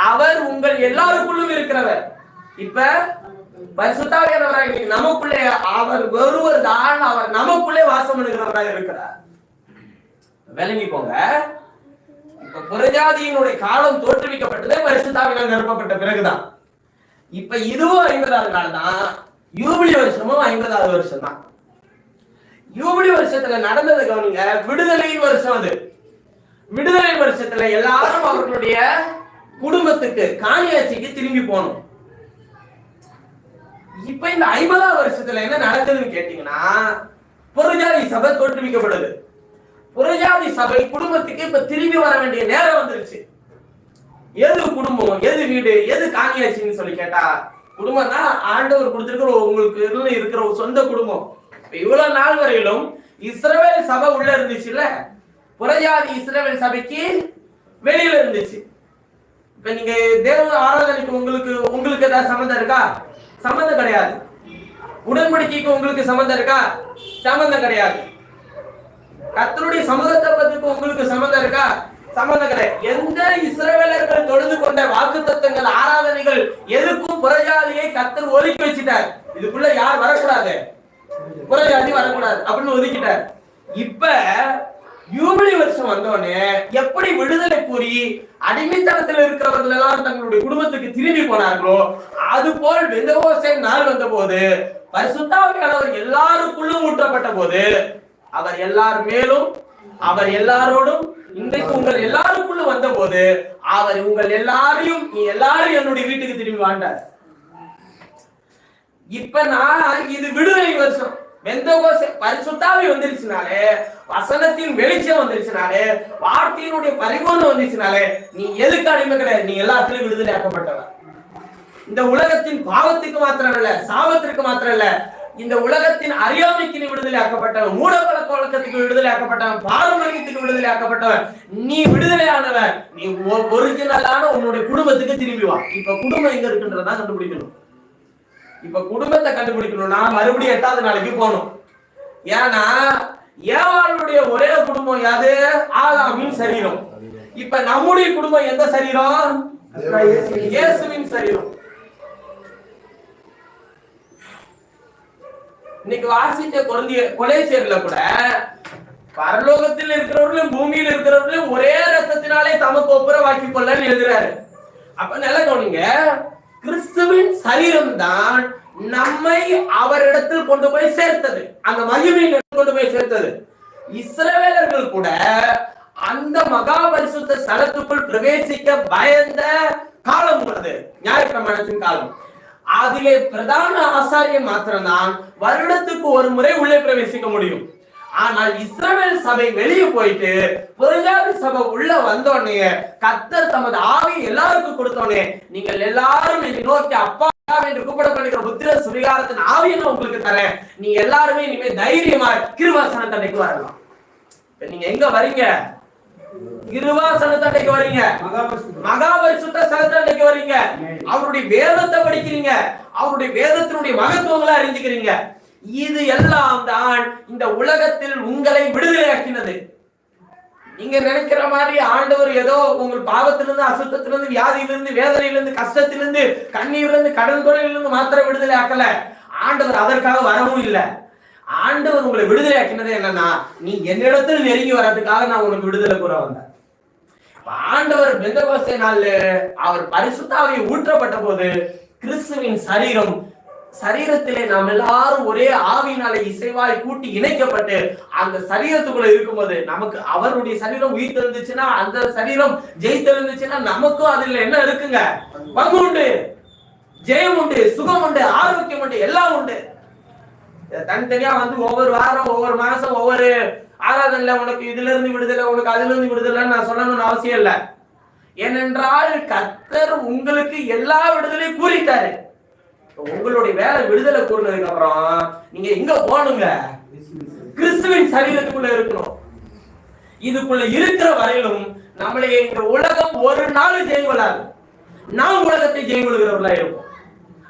அவர் உங்கள் எல்லாருக்குள்ளும் இருக்கிறவர். இப்ப பரிசுத்த ஆவியானவராக நமக்குள்ளே அவர் ஒருவர் தான், அவர் நமக்குள்ளே வாசம் பண்ணுகிறவராக இருக்கிறார். விளங்கி போங்க. இப்ப புறஜாதியினுடைய காலம் தோற்றுவிக்கப்பட்டதே பரிசுத்த ஆவியானவர் நிரப்பப்பட்ட பிறகுதான். இப்ப இதுவும் 50வது நாள் தான். யூபிலி வருஷமும் 50வது வருஷம் தான். யூபிலி வருஷத்துல நடந்தது கவனிங்க, விடுதலையின் வருஷம் அது. விடுதலை வருஷத்துல எல்லாரும் அவர்களுடைய குடும்பத்துக்கு காணியாட்சிக்கு திரும்பி போகணும். இப்ப இந்த 50ஆம் வருஷத்துல என்ன நடக்குதுன்னு கேட்டீங்கன்னா, புறஜாதி சபை தோற்றுவிக்கப்படுது. புறஜாதி சபை குடும்பத்துக்கு இப்ப திரும்பி வர வேண்டிய நேரம் வந்துருச்சு. எது குடும்பம், எது வீடு, எது காணியாச்சுன்னு சொல்லி கேட்டா, குடும்பம் தான் ஆண்டவர் கொடுத்திருக்கிற உங்களுக்கு இருக்கிற ஒரு சொந்த குடும்பம். இவ்வளவு நாள் வரையிலும் இஸ்ரவேல் சபை உள்ள இருந்துச்சுல்ல, புறஜாதி இஸ்ரவேல் சபைக்கு வெளியில இருந்துச்சு. இப்ப நீங்க தேவ ஆராதனைக்கு உங்களுக்கு ஏதாவது சம்பந்தம் இருக்கா? சம்பந்தம் கிடையாது. உடன்படிக்கைக்கு உங்களுக்கு சம்பந்தம் இருக்கா? சம்பந்தம் கிடையாது. கர்த்தருடைய சமூகத்தை பத்தி உங்களுக்கு சம்பந்தம் இருக்கா? சம்பந்தம் கிடையாது. எந்த இஸ்ரவேலர்கள் தொழுது கொண்ட வாக்குத்தத்தங்கள், ஆராதனைகள் எதுக்கும் புறஜாதியை கர்த்தர் ஒதுக்கி வச்சிட்டார். இதுக்குள்ள யார் வரக்கூடாது, புறஜாதி வரக்கூடாது அப்படின்னு ஒதுக்கிட்டார். இப்ப யூபிலி வருஷம் வந்தோடனே எப்படி விடுதலை கூறி அடிமைத்தனத்தில் இருக்கிறவர்கள் எல்லாம் தங்களுடைய குடும்பத்துக்கு திரும்பி போனார்களோ, அது போல் பெந்தெகோஸ்தே நாள் வந்த போது பரிசுத்த ஆவியானவர் எல்லாருக்குள்ளும் ஊற்றப்பட்ட போது, அவர் எல்லார் மேலும், அவர் எல்லாரோடும், இன்றைக்கு உங்கள் எல்லாருக்குள்ள வந்த போது அவர் உங்கள் எல்லாரையும், நீ எல்லாரும் என்னுடைய வீட்டுக்கு திரும்பி வாண்டார். இப்ப நான் இது விடுதலை வருஷம். பெந்தெகோஸ்தே பரிசுத்த ஆவி வந்துருச்சுனாலே, வசனத்தின் வெளிச்சம் வந்துருச்சுனாலே, வார்த்தையினுடைய பரிபூர்ணம் வந்துருச்சுனாலே, நீ எதுக்கு அடிமை கிடையாது, நீ எல்லாத்திலும் விடுதலை ஆக்கப்பட்டவர். இந்த உலகத்தின் பாவத்துக்கு மாத்திரம் இல்ல, சாபத்திற்கு மாத்திரம் இல்ல, இந்த உலகத்தின் அறியாமைக்கு நீ விடுதலை ஆக்கப்பட்டவன், மூட பழக்க வழக்கத்துக்கு விடுதலை ஆக்கப்பட்டவன், பாரம்பரியத்துக்கு விடுதலை ஆக்கப்பட்டவன். நீ விடுதலை ஆனவன். நீ ஒரிஜினலான உன்னுடைய குடும்பத்துக்கு திரும்பி வா. இப்ப குடும்பம் எங்க இருக்குன்றதான் கண்டுபிடிக்கணும். இப்ப குடும்பத்தை கண்டுபிடிக்கணும்னா மறுபடியும் 8வது நாளைக்கு போகணும். ஏன்னா ஏவாளுடைய ஒரே குடும்பம் யாது? ஆதாமின் சரீரம். இப்ப நம்முடைய குடும்பம் எந்த சரீரம்? இயேசுவின் சரீரம். இன்னைக்கு வாசிச்ச கொலேசியர்ல கூட பரலோகத்தில் இருக்கிறவர்களும் பூமியில் இருக்கிறவர்களும் ஒரே ரத்தத்தினாலே தமக்கு ஒப்புரவாக்கி கொள்ளன்னு எழுதுறாரு. அப்ப நல்லா கவனிங்க, கிறிஸ்துவின் சரீரம் தான் நம்மை அவரிடத்தில் கொண்டு போய் சேர்த்தது, அந்த மகிமையை கொண்டு போய் சேர்த்தது. இஸ்ரவேலர்கள் கூட அந்த மகா பரிசுத்த ஸ்தலத்துக்குள் பிரவேசிக்க பயந்த காலம் உள்ளது, நியாயப்பிரமாணத்தின் காலம். அதிலே பிரதான ஆசாரியன் மாத்திரம்தான் வருடத்துக்கு ஒரு முறை உள்ளே பிரவேசிக்க முடியும். ஆனால் இஸ்ரவேல் சபை வெளியே போயிட்டு புறஜாதி சபை உள்ள வந்தோடனே கர்த்தர் தமது ஆவி எல்லாருக்கும் கொடுத்தோடனே, நீங்கள் எல்லாரும் என்னை நோக்கி அப்பா என்று கூப்பிடப்படுகிற புத்திர சுவிகாரத்தின் ஆவியை நான் உங்களுக்கு தரேன், நீ எல்லாருமே இனிமே தைரியமா கிருபாசன தண்டைக்கு வரலாம். நீங்க எங்க வரீங்க? கிருபாசன தண்டைக்கு வரீங்க, மகா பரிசுத்த ஸ்தலத்தண்டைக்கு வரீங்க. அவருடைய வேதத்தை படிக்கிறீங்க, அவருடைய வேதத்தினுடைய மகத்துவங்களை அறிஞ்சுக்கிறீங்க. இது எல்லாம் தான் இந்த உலகத்தில் உங்களை விடுதலையாக்கினது. நீங்க நினைக்கிற மாதிரி ஆண்டவர் ஏதோ உங்கள் பாவத்திலிருந்து, அசுத்தத்திலிருந்து, வியாதியிலிருந்து, வேதனையிலிருந்து, கஷ்டத்திலிருந்து, கண்ணீரிலிருந்து, கடன் தொழிலிருந்து மாத்திரம் விடுதலை ஆக்கல. ஆண்டவர் அதற்காக வரவும் இல்லை. ஆண்டவர் உங்களை விடுதலை ஆக்கினது என்னன்னா, நீ என்னிடத்தில் நெருங்கி வர்றதுக்காக நான் உனக்கு விடுதலை கூற வந்தேன். ஆண்டவர் பெந்தெகோஸ்தே நாள்ல அவர் பரிசுத்த ஆவியை ஊற்றப்பட்ட போது கிறிஸ்துவின் சரீரத்திலே நாம் எல்லாரும் ஒரே ஆவியினாலே இசைவாய் கூட்டி இணைக்கப்பட்டு அந்த சரீரத்துக்குள்ள இருக்கும்போது, நமக்கு அவருடைய சரீரம் உயிர் தெரிந்துச்சுன்னா, அந்த சரீரம் ஜெயித்திருந்துச்சுன்னா, நமக்கும் அதுல என்ன இருக்குங்க? பங்கு உண்டு, ஜெயம் உண்டு, சுகம் உண்டு, ஆரோக்கியம் உண்டு, எல்லாம் உண்டு. தனித்தனியா வந்து ஒவ்வொரு வாரம், ஒவ்வொரு மாசம், ஒவ்வொரு ஆராதனைல உனக்கு இதுல இருந்து விடுதலை, உனக்கு அதுல இருந்து விடுதலைன்னு நான் சொல்லணும்னு அவசியம் இல்லை. ஏனென்றால் கர்த்தர் உங்களுக்கு எல்லா விடுதலையும் கூறிட்டாரு. உங்களுடைய வேலை விடுதலை கூறினதுக்கு அப்புறம் நீங்க எங்க போகணுங்க? கிறிஸ்துவின் சரீரத்துக்குள்ள இருக்கணும். இதுக்குள்ள இருக்கிற வரையிலும் நம்மளுடைய இந்த உலகம் ஒரு நாள் ஜெயம் கொள்ளாது. நாம் உலகத்தை ஜெயம் கொள்கிறவர்களா இருப்போம்.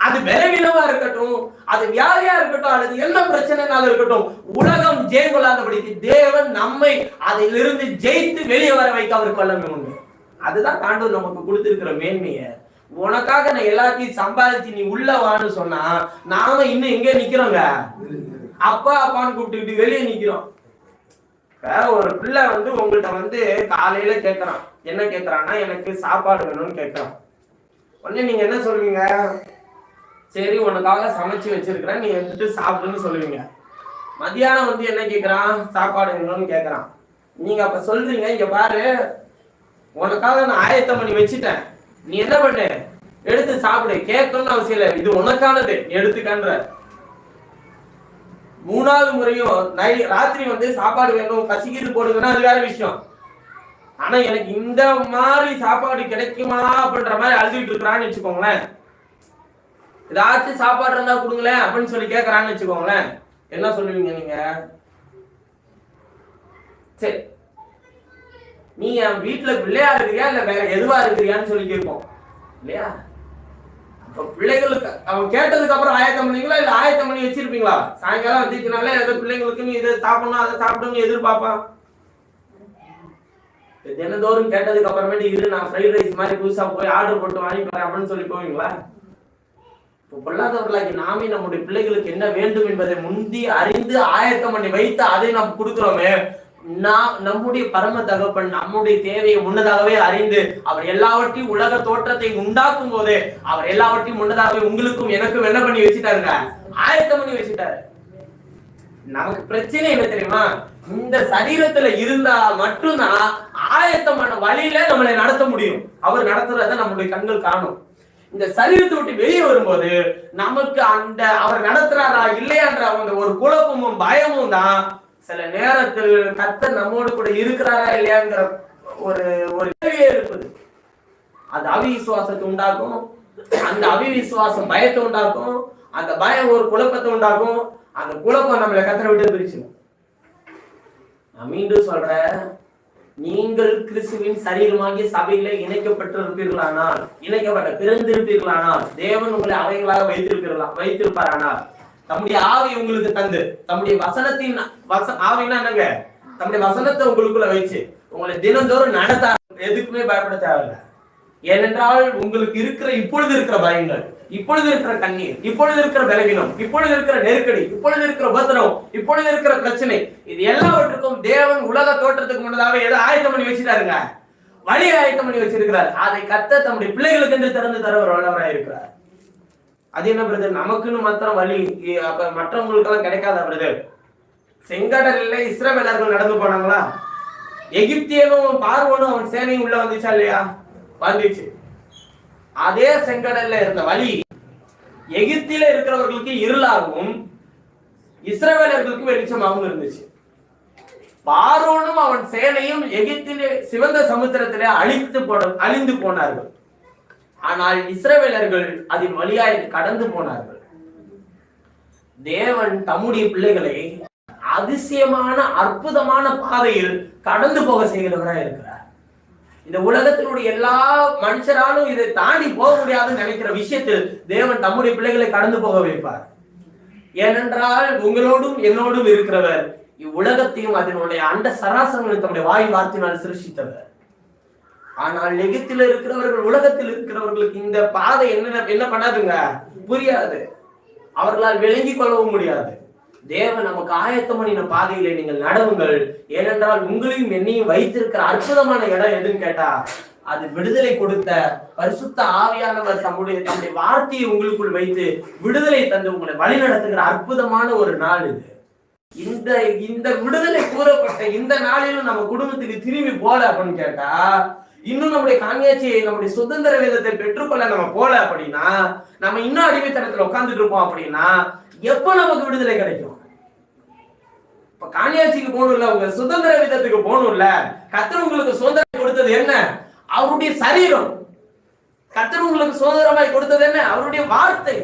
அது பலவீனமா இருக்கட்டும், அது வியாதியா இருக்கட்டும், அல்லது என்ன பிரச்சனைனாலும் இருக்கட்டும், உலகம் ஜெயம் கொள்ளாதபடிக்கு தேவன் நம்மை அதிலிருந்து ஜெயித்து வெளியே வர வைக்க அவருக்கு வல்லமை உண்டு. அதுதான் ஆண்டவர் நமக்கு கொடுத்திருக்கிற மேன்மையை. உனக்காக நான் எல்லாத்தையும் சம்பாதிச்சு நீ உள்ள வான்னு சொன்னா, நாம இன்னும் எங்க நிக்கிறோங்க? அப்பா அப்பான்னு கூப்பிட்டுக்கிட்டு வெளியே நிக்கிறோம். ஒரு பிள்ளை வந்து உங்கள்கிட்ட வந்து காலையில கேட்கறான். என்ன கேட்கறான்னா, எனக்கு சாப்பாடு வேணும்னு கேட்கறான். உடனே நீங்க என்ன சொல்லுவீங்க? சரி, உனக்காக சமைச்சு வச்சிருக்கிறேன், நீ எடுத்துட்டு சாப்பிடுன்னு சொல்லுவீங்க. மதியானம் வந்து என்ன கேட்கறான்? சாப்பாடு வேணும்னு கேட்கறான். நீங்க அப்ப சொல்றீங்க, இங்க பாரு, உனக்காக நான் ஆயத்தம் பண்ணி வச்சுட்டேன், நீ என்ன பண்ணு, எடுத்து சாப்பிடு, கேட்கணும்னு அவசியம் இல்லை, இது உனக்கானது எடுத்துக்கன்ற. 3வது முறையும் ராத்திரி சாப்பாடு வேணும், பசிக்குது போடுங்கன்னா அது வேற விஷயம். ஆனா எனக்கு இந்த மாதிரி சாப்பாடு கிடைக்குமா அப்படின்ற மாதிரி அழுதுட்டு இருக்கிறான்னு வச்சுக்கோங்களேன். ஏதாச்சும் சாப்பாடு இருந்தா கொடுங்களேன் அப்படின்னு சொல்லி கேட்கறான்னு வச்சுக்கோங்களேன், என்ன சொல்லுவீங்க நீங்க? சரி, நீ என் வீட்டுல பிள்ளையா இருக்கிறியா இல்ல வேற எதுவா இருக்கிறியான்னு சொல்லி கேட்போம் இல்லையா? அப்ப பிள்ளைகளுக்கு அவன் கேட்டதுக்கு அப்புறம் ஆயத்தம் பண்ணீங்களா இல்ல ஆயத்தம் பண்ணி வச்சிருப்பீங்களா? சாயங்காலம் வந்துச்சுனாலே ஏதோ பிள்ளைங்களுக்கு நீ இதை சாப்பிடணும் அதை சாப்பிடணும்னு எதிர்பார்ப்பான். தினந்தோறும் கேட்டதுக்கு அப்புறமேட்டு இரு நான் ஃப்ரைட் ரைஸ் மாதிரி புதுசா போய் ஆர்டர் போட்டு வாங்கிட்டு வரேன் அப்படின்னு சொல்லி போவீங்களா? இப்போ பொல்லாதவர்களாகி நாமே நம்முடைய பிள்ளைகளுக்கு என்ன வேண்டும் என்பதை முந்தி அறிந்து ஆயத்தம் பண்ணி வைத்து அதை நாம் கொடுக்கிறோமே, நம்முடைய பரம தகப்பன் நம்முடைய தேவையை முன்னதாகவே அறிந்து அவர் எல்லாவற்றையும் உலக தோற்றத்தை உண்டாக்கும் போதே அவர் எல்லாவற்றையும் முன்னதாகவே உங்களுக்கும் எனக்கும் என்ன பண்ணி வச்சுட்டாருங்க, ஆயத்தம் பண்ணி வச்சுட்டாரு. நமக்கு பிரச்சனை என்ன தெரியுமா? இந்த சரீரத்துல இருந்தா மட்டும்தான் ஆயத்தமான வழியில நம்மளை நடத்த முடியும். அவர் நடத்துறத நம்மளுடைய கண்கள் காணும். இந்த சரீரத்தை விட்டு வெளியே வரும்போது நமக்கு அந்த அவர் நடத்துறாரா இல்லையான்ற அந்த ஒரு குழப்பமும் பயமும் தான் சில நேரத்தில் கர்த்தர் நம்மோடு கூட இருக்கிறாரா இல்லையாங்கிற ஒரு ஒரு கேள்வியே இருப்பது. அது அவிசுவாசத்தை உண்டாக்கும், அந்த அவிசுவாசம் பயத்தை உண்டாக்கும், அந்த பயம் ஒரு குழப்பத்தை உண்டாக்கும், அந்த குழப்பம் நம்மளை கர்த்தரை விட்டு பிரிச்சிடும். நான் மீண்டும் சொல்றேன், நீங்கள் கிறிஸ்துவின் சரீரமாகிய சபையில இணைக்கப்பட்டிருப்பீர்களானால், பிறந்திருப்பீர்களானால், தேவன் உங்களை அவைகளாக வைத்திருப்பாரானால், தம்முடைய ஆவி உங்களுக்கு தந்து, தம்முடைய வசனத்தின் ஆவினா என்னங்க, தம்முடைய வசனத்தை உங்களுக்குள்ள வச்சு உங்களை தினந்தோறும் நடத்த எதுக்குமே பயப்பட தேவையில்லை. ஏனென்றால் உங்களுக்கு இருக்கிற இப்பொழுது இருக்கிற பயங்கள், இப்பொழுது இருக்கிற கண்ணீர், இப்பொழுது இருக்கிற பலவீனம், இப்பொழுது இருக்கிற நெருக்கடி, இப்பொழுது இருக்கிற உபத்திரம், இப்பொழுது இருக்கிற பிரச்சனை, இது எல்லாவற்றுக்கும் தேவன் உலக தோற்றத்துக்கு முன்னதாக எதை ஆயத்தம் பண்ணி வச்சுட்டாருங்க, வழி ஆயத்தம் பண்ணி வச்சிருக்கிறார். அதை கர்த்தர் தம்முடைய பிள்ளைகளுக்கு என்று திறந்து தர வல்லவராக இருக்கிறார். அது என்ன பிரதர், நமக்குன்னு மாத்திரம் வழி, அப்ப மற்றவங்களுக்கு எல்லாம் கிடைக்காத பிரதர்? செங்கடல்ல இஸ்ரவேலர்கள் நடந்து போனாங்களா? எகிப்தியனும் பார்வோனும் அவன் சேனையும் உள்ள வந்துச்சா இல்லையா? வந்துச்சு. அதே செங்கடல்ல இருந்த வழி எகிப்தில இருக்கிறவர்களுக்கு இருளாகவும் இஸ்ரவேலர்களுக்கு வெளிச்சமாகவும் இருந்துச்சு. பார்வோனும் அவன் சேனையும் எகிப்திலே சிவந்த சமுத்திரத்திலே அழிந்து போனார்கள். ஆனால் இஸ்ரவேலர்கள் அதன் வழியாய் கடந்து போனார்கள். தேவன் தம்முடைய பிள்ளைகளை அதிசயமான அற்புதமான பாதையில் கடந்து போக செய்கிறவராக இருக்கிறார். இந்த உலகத்தினுடைய எல்லா மனுஷராலும் இதை தாண்டி போக முடியாதுன்னு நினைக்கிற விஷயத்தில் தேவன் தம்முடைய பிள்ளைகளை கடந்து போக வைப்பார். ஏனென்றால் உங்களோடும் என்னோடும் இருக்கிறவர் இவ்வுலகத்தையும் அதனுடைய அண்ட சராசரங்களை தம்முடைய வாய் வார்த்தையினால் சிருஷ்டித்தவர். ஆனால் எகிப்தில் இருக்கிறவர்கள், உலகத்தில் இருக்கிறவர்களுக்கு இந்த பாதை என்ன பண்ணாதுங்க, புரியாது, அவர்களால் விளங்கிக் கொள்ளவும் முடியாது. தேவன் நமக்கு ஆயத்தம் பண்ணின பாதையிலே நீங்கள் நடவுங்கள். ஏனென்றால் உங்களையும் என்னையும் வைத்திருக்கிற அற்புதமான இடம் எதுன்னு கேட்டா, அது விடுதலை கொடுத்த பரிசுத்த ஆவியானவர் தம்முடைய வார்த்தையை உங்களுக்குள் வைத்து விடுதலை தந்து உங்களை வழி நடத்துகிற அற்புதமான ஒரு நாள் இது. இந்த விடுதலை கூறப்பட்ட இந்த நாளிலும் நம்ம குடும்பத்துக்கு திரும்பி போல அப்படின்னு கேட்டா, இன்னும் நம்முடைய காணியாட்சியை, நம்முடைய சுதந்திர வேதத்தை பெற்றுக்கொள்ள நம்ம போல அப்படின்னா, நம்ம இன்னும் அடிமைத்தனத்துல உட்கார்ந்துட்டு இருப்போம் அப்படின்னா, எப்ப நமக்கு விடுதலை கிடைக்கும்? இப்ப காணியாட்சிக்கு போகணும்ல, உங்க சுதந்திர வேதத்துக்கு போகணும்ல. கர்த்தர் உங்களுக்கு சுதந்திரம் கொடுத்தது என்ன? அவருடைய சரீரம். கர்த்தர் உங்களுக்கு சுதந்திரமாய் கொடுத்தது என்ன? அவருடைய வார்த்தை.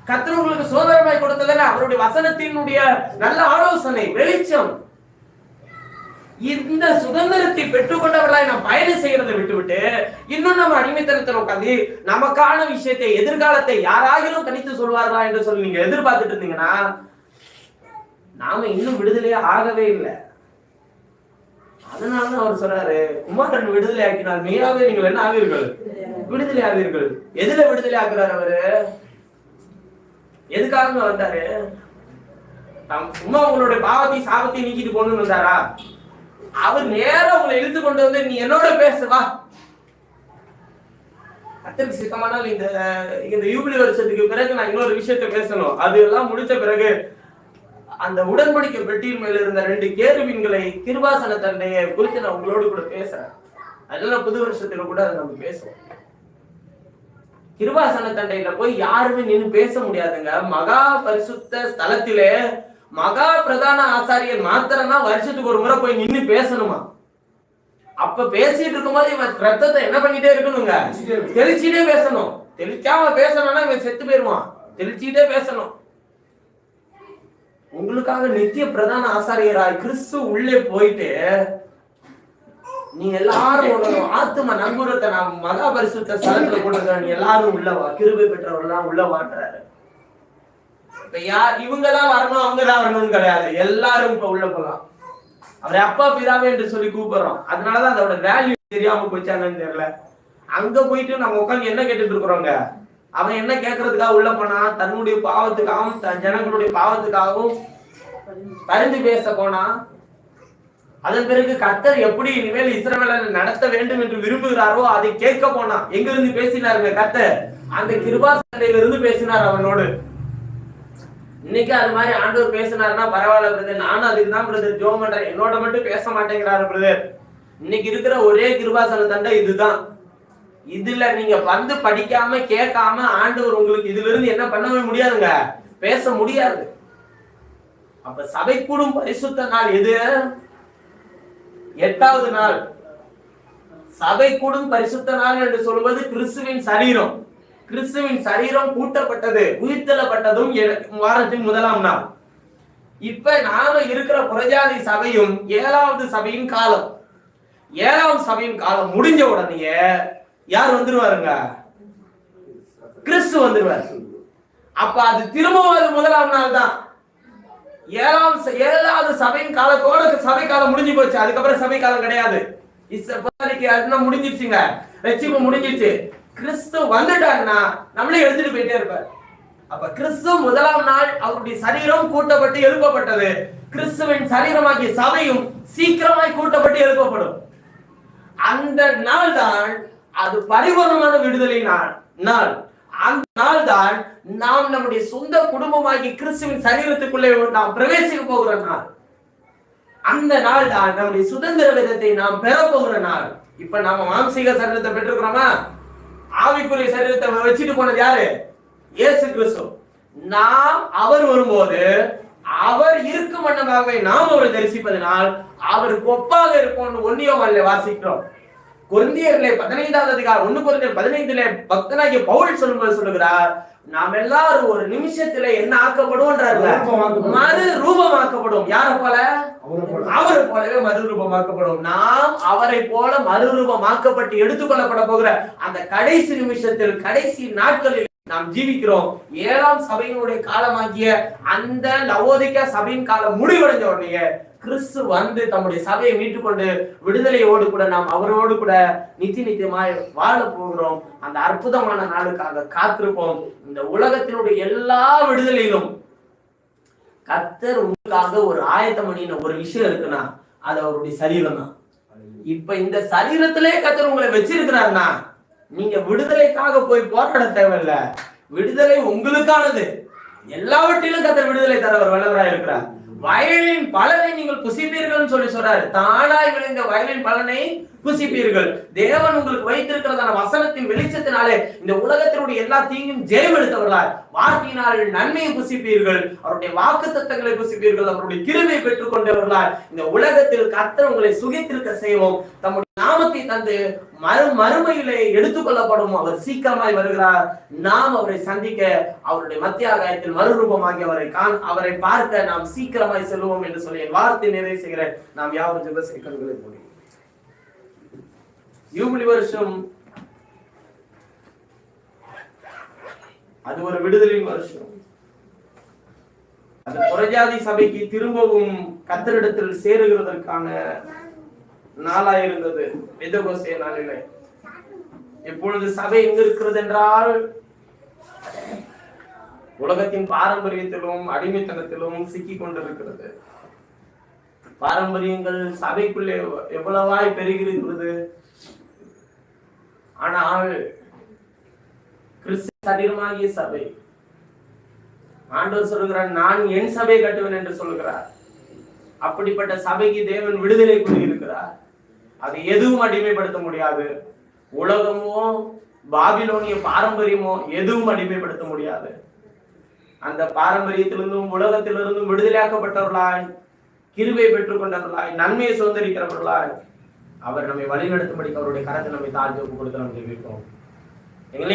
கர்த்தர் உங்களுக்கு சுதந்திரமாய் கொடுத்தது என்ன? அவருடைய வசனத்தினுடைய நல்ல ஆலோசனை, வெளிச்சம். இந்த சுதந்திரத்தை பெற்றுக்கொண்டவர்களாய் நாம் பயணம் செய்யறதை விட்டுவிட்டு இன்னும் நம்ம அடிமைத்தனத்தில் உட்காந்து நமக்கான விஷயத்தை, எதிர்காலத்தை யாராகிலும் கணித்து சொல்வார்களா என்று சொல்லி நீங்க எதிர்பார்த்துட்டு இருந்தீங்கன்னா, நாம இன்னும் விடுதலையே ஆகவே இல்லை. அதனாலதான் அவர் சொல்றாரு, குமாரன் விடுதலை ஆக்கினால் மெய்யாவே நீங்கள் என்ன ஆவீர்கள்? விடுதலை ஆவீர்கள். எதுல விடுதலை ஆக்குறாரு அவரு? எதுக்காக வந்தாரு? சும்மா உங்களுடைய பாவத்தை சாபத்தை நீக்கிட்டு கொண்டு வந்தாரா? அவர் நேரம் உங்களை இழுத்து கொண்டு வந்து நீ என்னோட பேசுவா. கர்த்தருக்கு சித்தமானால் இந்த யூபிலி வருஷத்துக்கு பிறகு நான் இன்னொரு விஷயத்தை பேசணும். அது எல்லாம் முடிச்ச பிறகு அந்த உடன்படிக்கை பெட்டியின் மேல இருந்த 2 கேருபீன்களை, கிருபாசன தண்டையை குறித்து நான் உங்களோடு கூட பேசுறேன். அதெல்லாம் புது வருஷத்துல கூட நம்ம பேசுவோம். கிருபாசன தண்டையில போய் யாருமே நின்னு பேச முடியாதுங்க. மகா பரிசுத்த ஸ்தலத்திலே மகா பிரதான ஆசாரியர் மாத்திரம் தான் வருஷத்துக்கு ஒரு முறை போய் நின்னு பேசணுமா. அப்ப பேசிட்டு இருக்கும்போது இவன் ரத்தத்தை என்ன பண்ணிட்டே இருக்கணுங்க, தெளிச்சுட்டே பேசணும். தெளிக்காம பேசணும்னா இவன் செத்து போயிருவான். தெளிச்சுட்டே பேசணும். உங்களுக்காக நித்திய பிரதான ஆசாரியராய் கிறிஸ்து உள்ளே போயிட்டு நீ எல்லாரும் ஆத்தும நங்குரத்தை நான் மகா பரிசுத்த ஸ்தலத்துல போட்டிருக்க, நீ எல்லாரும் உள்ளவா, கிருபை பெற்றவர்கள்லாம் உள்ளவான்றாரு. இப்ப யார் இவங்கதான் வரணும் அவங்கதான் வரணும்னு கிடையாது, எல்லாரும் இப்ப உள்ள போலாம். அவரை அப்பா பிதாவே என்று சொல்லி கூப்பிடுறோம். அதனாலதான் அதோட வேல்யூ தெரியாம போச்சாங்கன்னு தெரியல. அங்க போயிட்டு நம்ம உட்காந்து என்ன கேட்டுட்டு இருக்கிறோங்க, அவன் என்ன கேட்கறதுக்காக உள்ள போனா, தன்னுடைய பாவத்துக்காகவும் தன் ஜனங்களுடைய பாவத்துக்காகவும் பரிந்து பேச போனா. அதன் பிறகு கர்த்தர் எப்படி இனிமேல் இஸ்ரவேலை நடத்த வேண்டும் என்று விரும்புகிறாரோ அதை கேட்க போனா. எங்க இருந்து பேசினாருங்க கர்த்தர்? அந்த கிருபாசனையில இருந்து பேசினார் அவனோடு. இன்னைக்கு அது மாதிரி ஆண்டவர் பேசினாருன்னா பரவாயில்ல பிரதர், நானும் அதுக்கு தான் பிரதர் ஜோம் பண்றேன், என்னோட மட்டும் பேச மாட்டேங்கிறாரு பிரதர். இன்னைக்கு இருக்கிற ஒரே கிருபாசன தண்டை இதுதான். இதுல நீங்க வந்து படிக்காம கேட்காம ஆண்டவர் உங்களுக்கு இதுல இருந்து என்ன பண்ணவே முடியாதுங்க, பேச முடியாது. அப்ப சபை கூடும் பரிசுத்த நாள் எது? 8வது நாள். சபை கூடும் பரிசுத்த நாள் என்று சொல்வது கிறிஸ்துவின் சரீரம். கிறிஸ்துவின் சரீரம் கூட்டப்பட்டது, உயிர்த்தெழப்பட்டதும் வாரத்தின் 1ஆம் நாள். இப்ப நாம இருக்கிற புறஜாதி சபையும் 7வது சபையின் காலம். 7வது சபையின் காலம் முடிஞ்ச உடனே யார் வந்துருவாருங்க? கிறிஸ்து வந்துருவார். அப்ப அது திரும்பவும் 1ஆம் நாள் தான். 7வது சபையின் காலத்தோட சபை காலம் முடிஞ்சு போச்சு. அதுக்கப்புறம் சபை காலம் கிடையாது. முடிஞ்சிருச்சுங்க, ரட்சிப்பு முடிஞ்சிருச்சு. கிறிஸ்து வந்துட்டாருன்னா நம்மளே எடுத்துட்டு போயிட்டே இருப்பார். அப்ப கிறிஸ்து 1ஆம் நாள் அவருடைய சரீரம் கூட்டப்பட்டு எழுப்பப்பட்டது. கிறிஸ்துவின் சரீரமாகிய சபையும் சீக்கிரமாய் கூட்டப்பட்டு எழுப்பப்படும். அந்த நாள் தான் அது பரிபூர்ணமான விடுதலை நாள். அந்த நாள் தான் நாம் நம்முடைய சொந்த குடும்பமாகி கிறிஸ்துவின் சரீரத்துக்குள்ளே நாம் பிரவேசிக்க போகிற நாள். அந்த நாள் தான் நம்முடைய சுதந்திர விதத்தை நாம் பெற போகிற நாள். இப்ப நாம மாம்சீக சரீரத்தை பெற்றிருக்கிறோமா? ஆவிக்குரிய சரீரத்தை வச்சுட்டு போனது யாரு? இயேசு கிறிஸ்து. நாம் அவர் வரும்போது அவர் இருக்கும் வண்ணமாகவே நாம் அவரை தரிசிப்பதனால் அவருக்கு ஒப்பாக இருப்போம். 1 யோவான்ல வாசிக்கிறோம். கொரிந்தியர்களே 15வது அதிகாரம் 1 கொரிந்தியர் 15ல பக்தனாகிய பவுல் சொல்லுகிறார், நாம் எல்லாரும் ஒரு நிமிஷத்துல என்ன ஆக்கப்படுவோன்றாரு? மறு ரூபமாக்கப்படும். யாரை போல? அவரை போலவே மறுரூபமாக்கப்படும். நாம் அவரை போல மறுரூபமாக்கப்பட்டு எடுத்துக்கொள்ளப்பட போகிற அந்த கடைசி நிமிஷத்தில், கடைசி நாட்களில் நாம் ஜீவிக்கிறோம். 7ஆம் சபையினுடைய காலமாகிய அந்த லவோதிக்கா சபையின் காலம் முடிவடைஞ்ச உடனே கிறிஸ்து வந்து தம்முடைய சபையை மீட்டுக்கொண்டு விடுதலையோடு கூட நாம் அவரோடு கூட நித்தியமாய் வாழ போகிறோம். அந்த அற்புதமான நாளுக்காக காத்திருப்போம். இந்த உலகத்தினுடைய எல்லா விடுதலையிலும் கர்த்தர் உங்களுக்காக ஒரு ஆயத்தம் பண்ணின ஒரு விஷயம் இருக்குன்னா அது அவருடைய சரீரம் தான். இப்ப இந்த சரீரத்திலே கர்த்தர் உங்களை வச்சிருக்கிறாருன்னா நீங்க விடுதலைக்காக போய் போராட தேவையில்ல. விடுதலை உங்களுக்கானது. எல்லாவற்றிலும் கர்த்தர் விடுதலை தரவர் வல்லவராய் இருக்கிறார். வயலின் பலனை நீங்கள் புசிப்பீர்கள் சொல்லி சொல்றாரு. தானாய் விளைந்த வயலின் பலனை புசிப்பீர்கள். தேவன் உங்களுக்கு வைத்திருக்கிறதான வசனத்தின் வெளிச்சத்தினாலே இந்த உலகத்தினுடைய எல்லா தீங்கும் ஜெயம் எடுத்தவர்களாய் வார்த்தையினால் நன்மையை புசிப்பீர்கள். அவருடைய வாக்குத்தத்தங்களை புசிப்பீர்கள். அவருடைய கிருபையை பெற்றுக் கொண்டவர்களாய் இந்த உலகத்தில் கர்த்தர் உங்களை சுகித்திருக்க செய்வோம். தம்முடைய நாமத்தை தந்து மறுமையிலே எடுத்துக்கொள்ளப்படும். அவர் சீக்கிரமாய் வருகிறார். நாம் அவரை சந்திக்க அவருடைய மத்திய ஆகாயத்தில் மறுரூபமாகி அவரை பார்க்க நாம் சீக்கிரமாய் செல்வோம் என்று சொல்லி என் வார்த்தை நிறைவு செய்கிறேன். நாம் யாவரும் ஜெப செய்கிறவர்களை போடி. யூபிலி வருஷம் அது ஒரு விடுதலின் வருஷம். அது புறஜாதி சபைக்கு திரும்பவும் கர்த்தரிடத்தில் சேருகிறதற்கான நாளாயிருந்தது. பெந்தெகோஸ்தே நாளிலே இப்பொழுது சபை எங்க இருக்கிறது என்றால் உலகத்தின் பாரம்பரியத்திலும் அடிமைத்தனத்திலும் சிக்கி கொண்டிருக்கிறது. பாரம்பரியங்கள் சபைக்குள்ளே எவ்வளவாய் பெருகிறது. ஆனால் கிறிஸ்து சரீரமாகிய சபை, ஆண்டவர் சொல்கிறார், நான் என் சபையை கட்டுவேன் என்று சொல்கிறார். அப்படிப்பட்ட சபைக்கு தேவன் விடுதலை கூறியிருக்கிறார். அது எதுவும் அடிமைப்படுத்த முடியாது. உலகமோ பாபிலோனிய பாரம்பரியமோ எதுவும் அடிமைப்படுத்த முடியாது. அந்த பாரம்பரியத்திலிருந்தும் உலகத்திலிருந்தும் விடுதலையாக்கப்பட்டவர்களாய், கிருபை பெற்றுக் கொண்டவர்களாய், நன்மையை சுதந்திரிக்கிறவர்களாய் அவர் நம்மை வழிநடத்தும்படி அவருடைய கரத்தை நம்மை தாழ்த்தி ஒப்புக் கொடுத்து நாம் தெரிவிப்போம்.